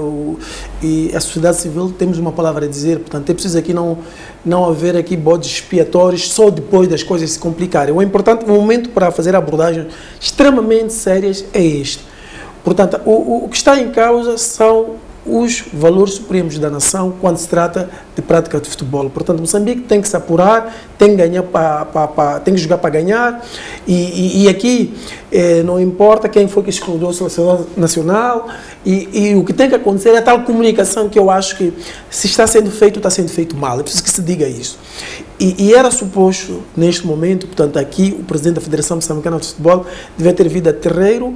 e a sociedade civil temos uma palavra a dizer. Portanto, é preciso aqui não haver aqui bodes expiatórios só depois das coisas se complicarem. O importante, o momento para fazer abordagens extremamente sérias é este. Portanto, o que está em causa são os valores supremos da nação quando se trata de prática de futebol. Portanto, Moçambique tem que se apurar, tem que ganhar tem que jogar para ganhar, e aqui não importa quem foi que escolheu a seleção nacional, e o que tem que acontecer é a tal comunicação que eu acho que, se está sendo feito mal. É preciso que se diga isso. E era suposto, neste momento, portanto, aqui o presidente da Federação Moçambicana de Futebol deve ter vindo a terreiro,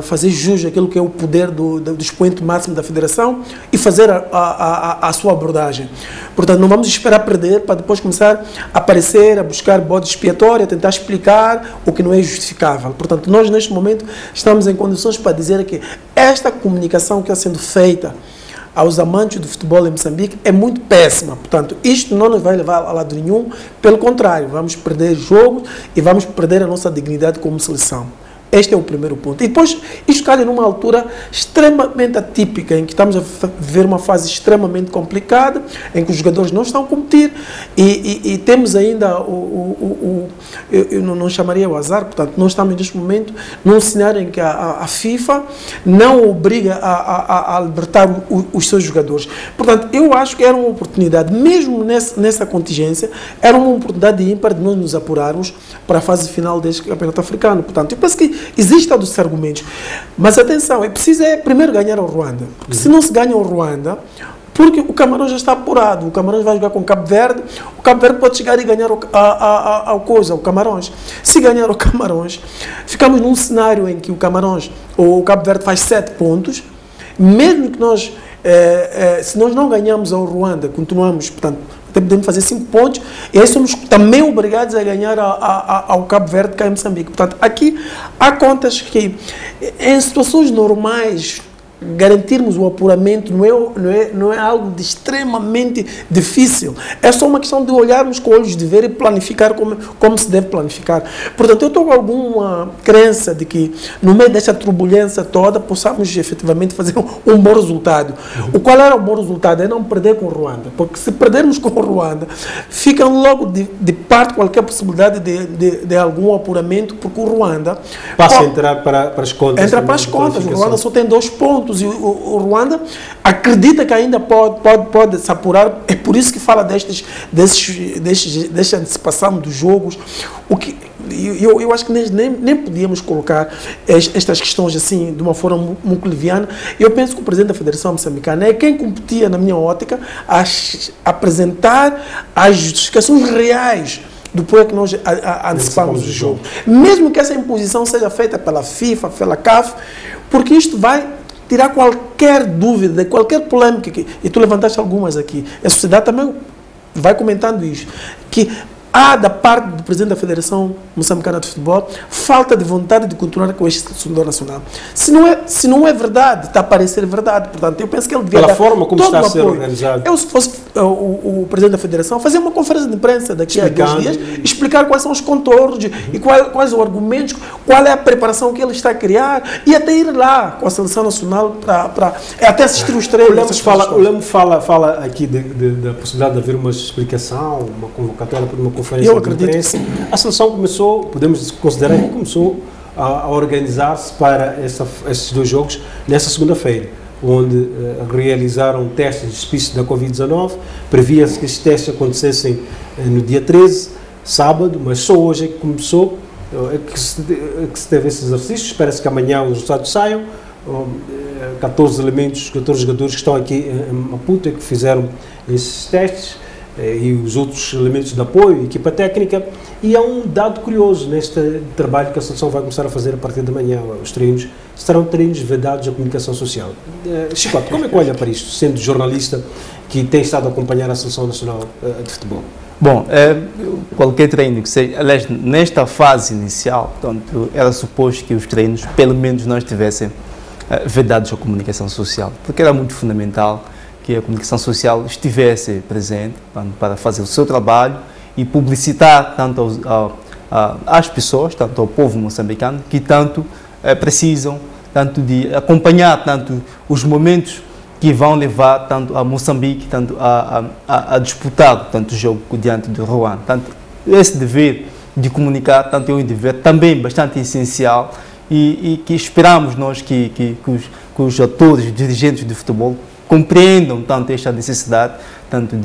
fazer jus àquilo que é o poder do expoente máximo da Federação e fazer a sua abordagem. Portanto, não vamos esperar perder para depois começar a aparecer, a buscar bode expiatório, a tentar explicar o que não é justificável. Portanto, nós, neste momento, estamos em condições para dizer que esta comunicação que está sendo feita aos amantes do futebol em Moçambique é muito péssima. Portanto, isto não nos vai levar a lado nenhum, pelo contrário, vamos perder jogos e vamos perder a nossa dignidade como seleção. Este é o primeiro ponto. E depois, isto cai numa altura extremamente atípica, em que estamos a viver uma fase extremamente complicada, em que os jogadores não estão a competir e temos ainda eu não chamaria o azar, portanto, nós estamos neste momento num cenário em que a FIFA não obriga a libertar os seus jogadores. Portanto, eu acho que era uma oportunidade, mesmo nessa contingência, era uma oportunidade ímpar de nós nos apurarmos para a fase final deste campeonato africano. Portanto, eu penso que existe todos esses argumentos. Mas atenção, é preciso primeiro ganhar ao Ruanda. Porque se não se ganha ao Ruanda, porque o Camarões já está apurado, o Camarões vai jogar com o Cabo Verde, o Cabo Verde pode chegar e ganhar o Camarões. Se ganhar o Camarões, ficamos num cenário em que o Camarões, ou o Cabo Verde faz 7 pontos, mesmo que nós, se nós não ganhamos ao Ruanda, continuamos, portanto, podemos fazer 5 pontos, e aí somos também obrigados a ganhar ao Cabo Verde, cá em Moçambique. Portanto, aqui há contas que, em situações normais, garantirmos o apuramento não é algo de extremamente difícil. É só uma questão de olharmos com olhos de ver e planificar como se deve planificar. Portanto, eu estou com alguma crença de que, no meio dessa turbulência toda, possamos efetivamente fazer um bom resultado. O qual era o bom resultado? É não perder com o Ruanda. Porque se perdermos com o Ruanda, fica logo de parte qualquer possibilidade de algum apuramento, porque o Ruanda passa a entrar para as contas. Entra para as contas. O Ruanda só tem 2 pontos. E o Ruanda acredita que ainda pode se apurar. É por isso que fala desta antecipação dos jogos. O que eu acho que nem podíamos colocar estas questões assim de uma forma muito leviana. Eu penso que o presidente da Federação Moçambicana é quem competia, na minha ótica, a apresentar as justificações reais do porquê que nós antecipamos o jogo. Mesmo que essa imposição seja feita pela FIFA, pela CAF, porque isto vai tirar qualquer dúvida, qualquer polêmica, e tu levantaste algumas aqui. A sociedade também vai comentando isso, que há da parte do presidente da Federação Moçambicana de Futebol falta de vontade de continuar com este selecionador nacional. Se não é verdade, está a parecer verdade. Portanto, eu penso que ele devia pela dar forma como todo está o a ser apoio. organizado. Eu, se fosse o presidente da Federação, fazer uma conferência de imprensa daqui a 2 dias, explicar quais são os contornos e quais os argumentos, qual é a preparação que ele está a criar, e até ir lá com a seleção nacional para até assistir os treinos. O Lemo fala aqui da possibilidade de haver uma explicação, uma convocatória para uma conferência eu acredito de imprensa. que sim. A seleção começou, podemos considerar que começou a organizar-se para esses 2 jogos nessa segunda-feira, onde realizaram testes de espécie da Covid-19. Previa-se que estes testes acontecessem no dia 13, sábado, mas só hoje é que começou, que se teve esse exercício. Espera-se que amanhã os resultados saiam. 14 jogadores que estão aqui em Maputo que fizeram esses testes, e os outros elementos de apoio, equipa técnica. E há um dado curioso neste trabalho que a seleção vai começar a fazer a partir de amanhã. Os treinos serão treinos vedados à comunicação social. Chicote, como é que olha para isto, sendo jornalista que tem estado a acompanhar a Seleção Nacional de Futebol? Bom, qualquer treino que seja, aliás, nesta fase inicial, portanto, era suposto que os treinos, pelo menos, não estivessem vedados à comunicação social, porque era muito fundamental que a comunicação social estivesse presente para fazer o seu trabalho e publicitar tanto às pessoas, tanto ao povo moçambicano, que tanto precisam tanto de acompanhar tanto os momentos que vão levar tanto a Moçambique tanto a disputar tanto o jogo diante do Ruanda. Tanto esse dever de comunicar tanto é um dever também bastante essencial e que esperamos nós que os atores, os dirigentes de futebol compreendam tanto esta necessidade tanto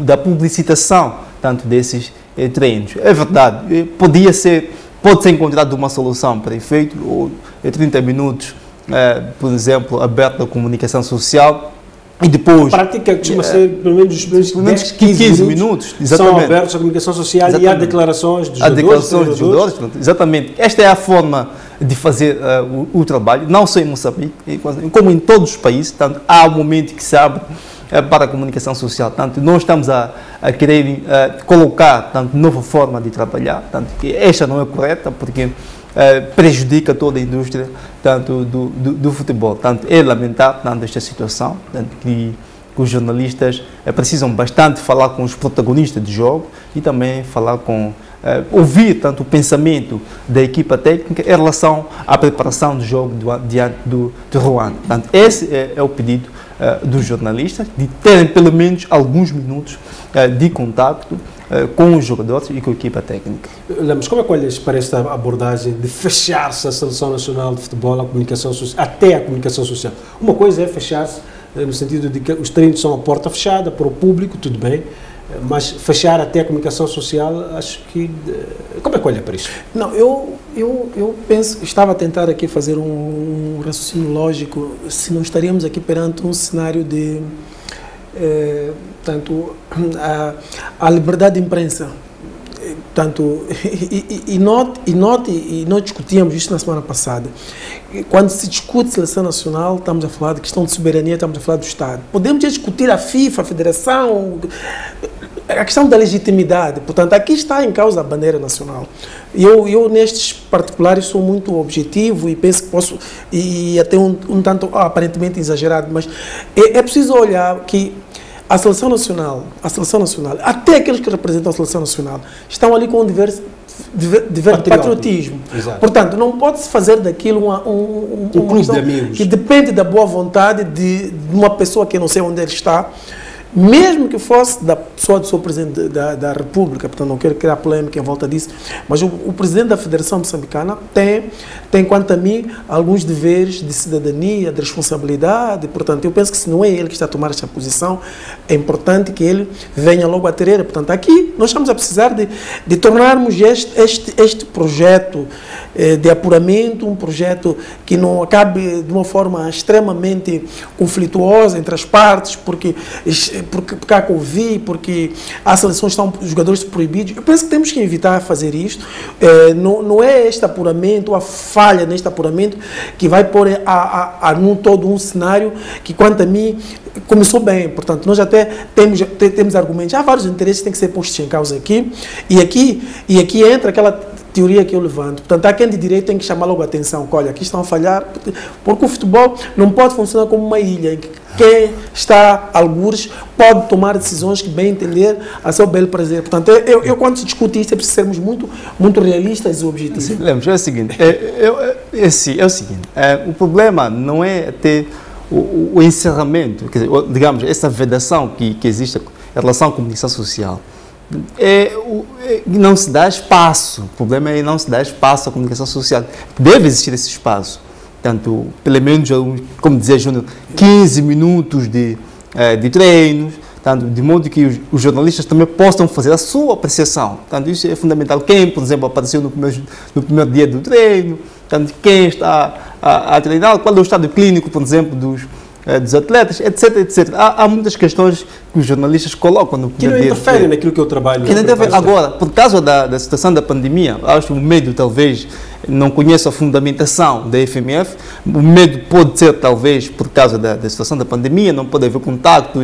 da publicitação tanto desses treinos. É verdade, pode-se encontrar uma solução para efeito, ou 30 minutos, por exemplo, aberto à comunicação social, e depois... A prática costuma ser pelo menos 15 minutos são abertos à comunicação social. Exatamente. E há declarações dos jogadores. Exatamente. Esta é a forma de fazer o trabalho, não só em Moçambique, como em todos os países. Tanto, há um momento que se abre para a comunicação social. Tanto, nós estamos a querer colocar tanto, nova forma de trabalhar, tanto que esta não é correta, porque prejudica toda a indústria tanto do futebol. Tanto é lamentável tanto esta situação, tanto que que os jornalistas precisam bastante falar com os protagonistas do jogo e também falar com ouvir tanto o pensamento da equipa técnica em relação à preparação do jogo diante do Ruanda. Portanto, esse é o pedido dos jornalistas, de terem pelo menos alguns minutos de contacto com os jogadores e com a equipa técnica. Lemos, como é que olhas para esta abordagem de fechar-se a Seleção Nacional de Futebol, a comunicação social, até a comunicação social? Uma coisa é fechar-se no sentido de que os treinos são a porta fechada para o público, tudo bem, mas fechar até a comunicação social, acho que... Como é que olha para isso? Não, eu penso, estava a tentar aqui fazer um raciocínio lógico, se não estaríamos aqui perante um cenário de... tanto a liberdade de imprensa, tanto, e nós discutíamos isso na semana passada. Quando se discute seleção nacional, estamos a falar de questão de soberania, estamos a falar do Estado. Podemos discutir a FIFA, a Federação, a questão da legitimidade. Portanto, aqui está em causa a bandeira nacional. Eu nestes particulares, sou muito objetivo e penso que posso, e até um tanto aparentemente exagerado, mas é preciso olhar que a seleção nacional, até aqueles que representam a seleção nacional, estão ali com um dever de patriotismo. Exato. Portanto, não pode-se fazer daquilo um clube de amigos que depende da boa vontade de uma pessoa que eu não sei onde ele está, mesmo que fosse da pessoa do seu presidente da República. Portanto, não quero criar polêmica em volta disso, mas o presidente da Federação Moçambicana tem, quanto a mim, alguns deveres de cidadania, de responsabilidade. Portanto, eu penso que se não é ele que está a tomar esta posição, é importante que ele venha logo a ter. Portanto, aqui nós estamos a precisar de tornarmos este projeto de apuramento, um projeto que não acabe de uma forma extremamente conflituosa entre as partes, porque há Covid, porque há seleções que estão os jogadores proibidos. Eu penso que temos que evitar fazer isto. Não é este apuramento, a falha neste apuramento, que vai pôr num todo um cenário que, quanto a mim, começou bem. Portanto, nós até temos argumentos. Há vários interesses que têm que ser postos em causa aqui. E aqui entra aquela teoria que eu levanto. Portanto, há quem de direito tem que chamar logo a atenção. Olha, aqui estão a falhar, porque o futebol não pode funcionar como uma ilha em que quem está algures pode tomar decisões que bem entender a seu belo prazer. Portanto, eu quando se discute isso, é preciso sermos muito realistas e objetivos. Lemos, é o seguinte, o problema não é ter o encerramento, quer dizer, digamos, essa vedação que existe em relação à comunicação social. Não se dá espaço. O problema é não se dá espaço à comunicação social. Deve existir esse espaço. Tanto, pelo menos, como dizia Júnior, 15 minutos de treinos, tanto, de modo que os jornalistas também possam fazer a sua apreciação. Tanto, isso é fundamental. Quem, por exemplo, apareceu no primeiro dia do treino, tanto, quem está a treinar, qual é o estado clínico, por exemplo, dos atletas, etc, etc. Há muitas questões que os jornalistas colocam no primeiro dia. Que não interferem naquilo que eu trabalho. Agora, por causa da situação da pandemia, acho que o medo, talvez, não conheço a fundamentação da FMF, o medo pode ser, talvez, por causa da situação da pandemia, não pode haver contato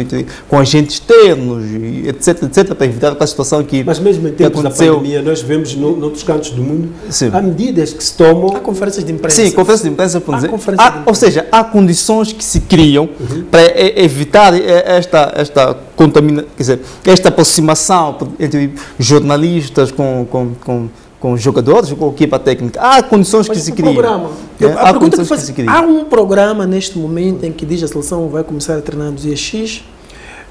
com agentes externos, etc, etc, para evitar aquela situação que Mas mesmo em tempos da pandemia, nós vemos noutros cantos do mundo, há medidas que se tomam... Há conferências de imprensa. Sim, conferências de imprensa, por dizer. Ou seja, há condições que se criam para evitar esta contaminação, quer dizer, esta aproximação entre jornalistas com jogadores, com a equipa técnica. Há condições que se criam. A pergunta que faz, há um programa neste momento em que diz a seleção vai começar a treinar no dia X,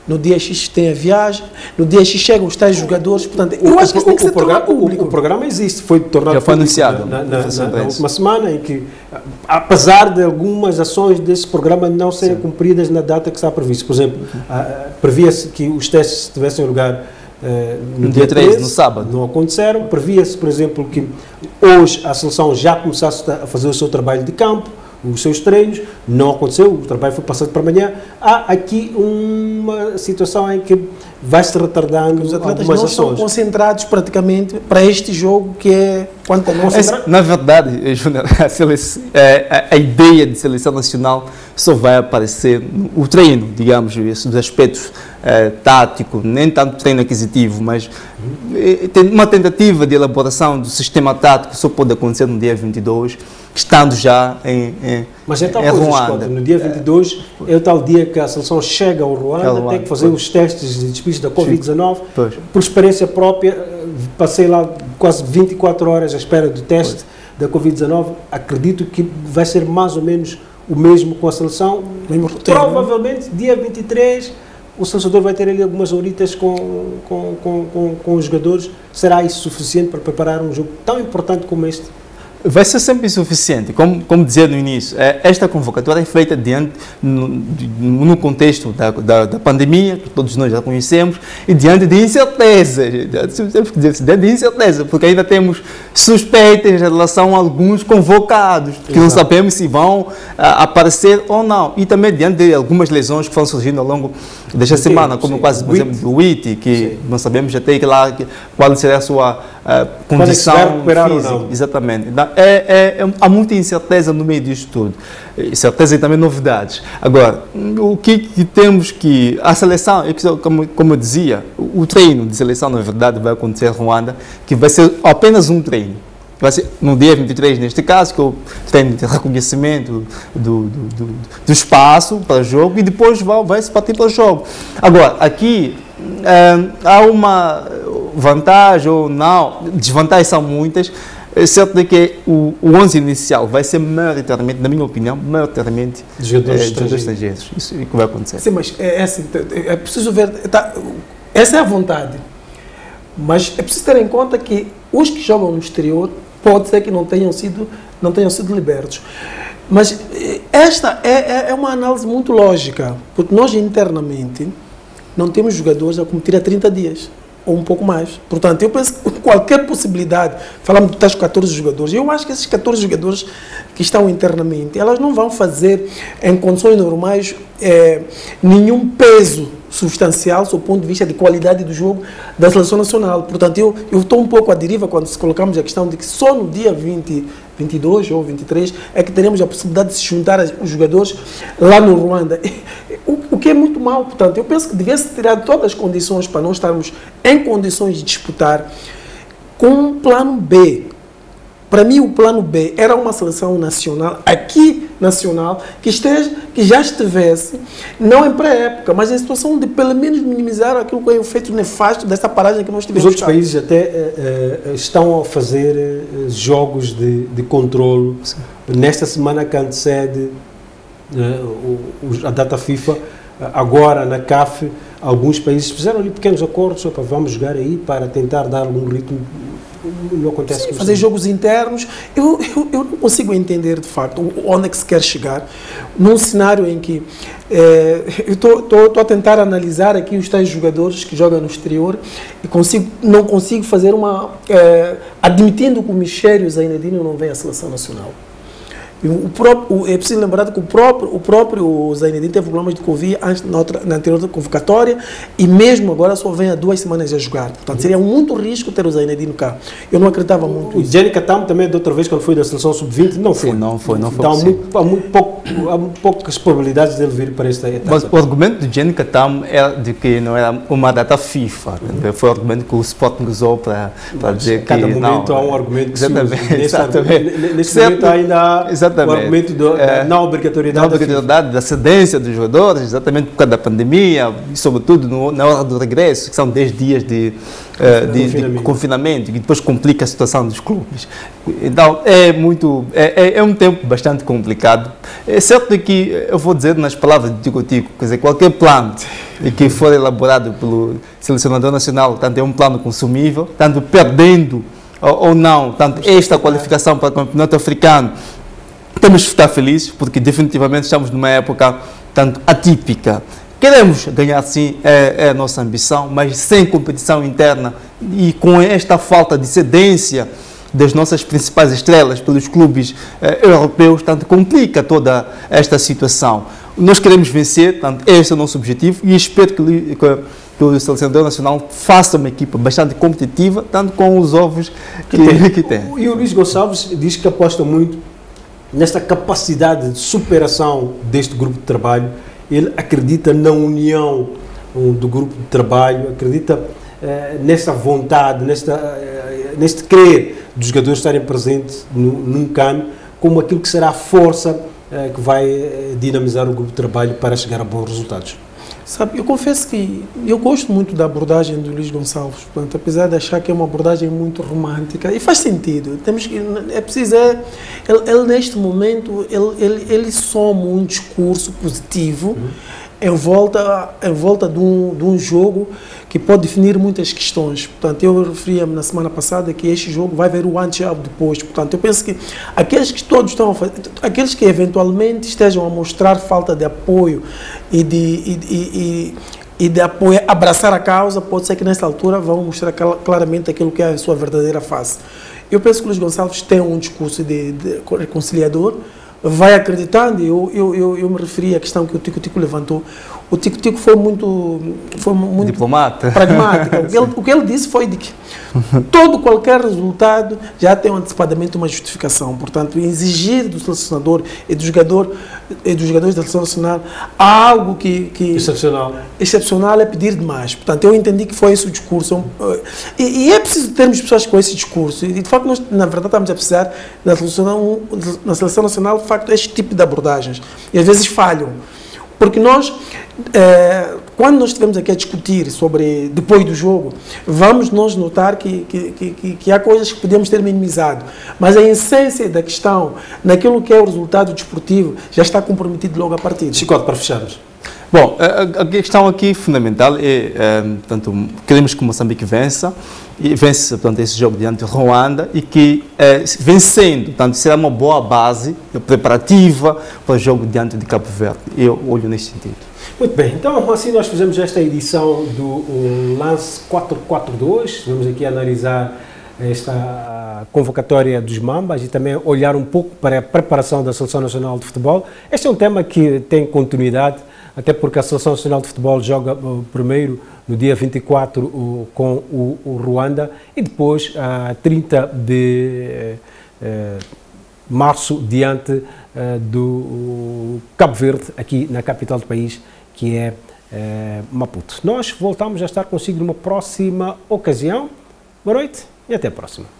no dia X tem a viagem, no dia X chegam os tais jogadores, portanto, eu acho que isso tem que ser tornado público. O programa existe, foi tornado já foi anunciado na última semana, em que, apesar de algumas ações desse programa não serem cumpridas na data que está previsto. Por exemplo, previa-se que os testes tivessem lugar no dia 13, no sábado. Não aconteceram. Previa-se, por exemplo, que hoje a seleção já começasse a fazer o seu trabalho de campo, os seus treinos. Não aconteceu, o trabalho foi passado para amanhã. Há aqui uma situação em que vai-se retardando os atletas algumas não ações. Estão concentrados praticamente para este jogo que é quanto a nossa... Na verdade, Júnior, a ideia de seleção nacional só vai aparecer no treino, digamos, esses aspectos táticos, nem tanto treino aquisitivo, mas tem uma tentativa de elaboração do sistema tático só pode acontecer no dia 22. estando já em Mas é tal em coisa, Ruanda. Scott, no dia 22 é o tal dia que a seleção chega ao Ruanda, tem que fazer os testes de despiste da Covid-19. Por experiência própria, passei lá quase 24 horas à espera do teste da Covid-19. Acredito que vai ser mais ou menos o mesmo com a seleção. Provavelmente, dia 23, o selecionador vai ter ali algumas horitas com os jogadores. Será isso suficiente para preparar um jogo tão importante como este? Vai ser sempre insuficiente. Como dizia no início, esta convocatória é feita no contexto da pandemia, que todos nós já conhecemos, e diante de incerteza. Temos que dizer de incerteza, porque ainda temos suspeitas em relação a alguns convocados, que não sabemos se vão aparecer ou não. E também diante de algumas lesões que foram surgindo ao longo desta semana, como o caso, por exemplo, do Witty, que não sabemos até qual será a sua condição física. Exatamente. Há muita incerteza no meio disto tudo. Incerteza e também novidades. Agora, o que temos que... A seleção, como eu dizia, o treino de seleção, na verdade, vai acontecer em Ruanda, que vai ser apenas um treino. Vai ser no dia 23, neste caso, que é o treino de reconhecimento do espaço para o jogo, e depois vai-se partir para o jogo. Agora, aqui há uma vantagem ou não, desvantagens são muitas. É certo que o 11 inicial vai ser maioritariamente, na minha opinião, maioritariamente de jogadores estrangeiros. Isso é o que vai acontecer. Sim, mas é preciso ver, essa é a vontade, mas é preciso ter em conta que os que jogam no exterior pode ser que não tenham sido libertos. Mas esta é uma análise muito lógica, porque nós internamente não temos jogadores a competir há 30 dias. Ou um pouco mais. Portanto, eu penso que qualquer possibilidade, falamos de tais 14 jogadores, eu acho que esses 14 jogadores que estão internamente, elas não vão fazer, em condições normais, nenhum peso substancial, do ponto de vista de qualidade do jogo da seleção nacional. Portanto, eu estou um pouco à deriva quando colocamos a questão de que só no dia 22 ou 23 é que teremos a possibilidade de se juntar os jogadores lá no Ruanda. O que é muito mal, portanto, eu penso que devia-se tirar todas as condições para nós estarmos em condições de disputar com um plano B. Para mim, o plano B era uma seleção nacional, aqui nacional, que já estivesse, não em pré-época, mas em situação de, pelo menos, minimizar aquilo que é o efeito nefasto dessa paragem que nós tivemos. Os outros países até estão a fazer jogos de controlo. Nesta semana que antecede a data FIFA, agora na CAF, alguns países fizeram ali pequenos acordos, para vamos jogar aí para tentar dar algum ritmo. Não acontece. Sim, fazer jogos internos. Eu não consigo entender de facto onde é que se quer chegar num cenário em que eu estou a tentar analisar aqui os tais jogadores que jogam no exterior e não consigo fazer admitindo que o Michel Zainedine não vem à seleção nacional. É preciso lembrar que o próprio Zainedine teve problemas de Covid na anterior convocatória e mesmo agora só vem há 2 semanas a jogar. Portanto, seria muito risco ter o Zainedine cá. Eu não acreditava muito nisso. O Jenica Tam também, da outra vez, quando foi da seleção sub-20, não foi. Não foi Então, há poucas probabilidades dele vir para esta etapa. Mas o argumento do Jenica Tam é de que não era uma data FIFA. Foi o argumento que o Sporting usou para dizer que... Cada momento há um argumento que exatamente. Neste momento ainda há o argumento da não obrigatoriedade da cedência dos jogadores, exatamente por causa da pandemia e sobretudo na hora do regresso, que são 10 dias de confinamento, que depois complica a situação dos clubes. Então é um tempo bastante complicado. É certo que eu vou dizer nas palavras de Tico, quer dizer, qualquer plano que for elaborado pelo selecionador nacional, tanto é um plano consumível, tanto perdendo ou não, tanto esta qualificação para o campeonato africano, temos que estar felizes, porque definitivamente estamos numa época tanto atípica. Queremos ganhar sim, é a nossa ambição, mas sem competição interna e com esta falta de cedência das nossas principais estrelas pelos clubes europeus, tanto complica toda esta situação. Nós queremos vencer, tanto este é o nosso objetivo e espero que o selecionador nacional faça uma equipa bastante competitiva, tanto com os ovos que tem. E o Luís Gonçalves diz que aposta muito nesta capacidade de superação deste grupo de trabalho. Ele acredita na união do grupo de trabalho, acredita nesta vontade, neste querer dos jogadores estarem presentes num CAN, como aquilo que será a força que vai dinamizar o grupo de trabalho para chegar a bons resultados? Sabe, eu confesso que eu gosto muito da abordagem do Luís Gonçalves, portanto, apesar de achar que é uma abordagem muito romântica, e faz sentido, temos que, é preciso, ele neste momento, ele soma um discurso positivo em volta de um jogo que pode definir muitas questões. Portanto, eu referia-me na semana passada que este jogo vai ver o antes e o depois. Portanto, eu penso que aqueles que todos estão a fazer, aqueles que eventualmente estejam a mostrar falta de apoio e de apoio, abraçar a causa, pode ser que nesta altura vão mostrar claramente aquilo que é a sua verdadeira face. Eu penso que o Luís Gonçalves tem um discurso de reconciliador, vai acreditando. Eu me referi à questão que o Tico levantou. O Tico foi muito diplomata, pragmático. O que ele disse foi de que qualquer resultado já tem antecipadamente uma justificação. Portanto, exigir do selecionador e dos jogadores da seleção nacional algo que excepcional é pedir demais. Portanto, eu entendi que foi esse o discurso. E é preciso termos pessoas com esse discurso. E, de facto, nós, na verdade, estamos a precisar na seleção nacional, de facto, este tipo de abordagens. E, às vezes, falham. Porque nós, quando nós estivemos aqui a discutir sobre depois do jogo, vamos nós notar que há coisas que podemos ter minimizado. Mas a essência da questão, naquilo que é o resultado desportivo, já está comprometido logo a partir. Chicote, para fecharmos. Bom, a questão aqui fundamental é, portanto, queremos que o Moçambique vença, e vence, portanto, esse jogo diante de Ruanda, e que vencendo, portanto, será uma boa base preparativa para o jogo diante de Cabo Verde. Eu olho nesse sentido. Muito bem, então assim nós fizemos esta edição do Lance 442, vamos aqui analisar esta convocatória dos Mambas e também olhar um pouco para a preparação da Seleção Nacional de Futebol. Este é um tema que tem continuidade, até porque a Seleção Nacional de Futebol joga primeiro no dia 24 com o Ruanda e depois a 30 de março diante do Cabo Verde, aqui na capital do país, que é Maputo. Nós voltamos a estar consigo numa próxima ocasião. Boa noite e até a próxima.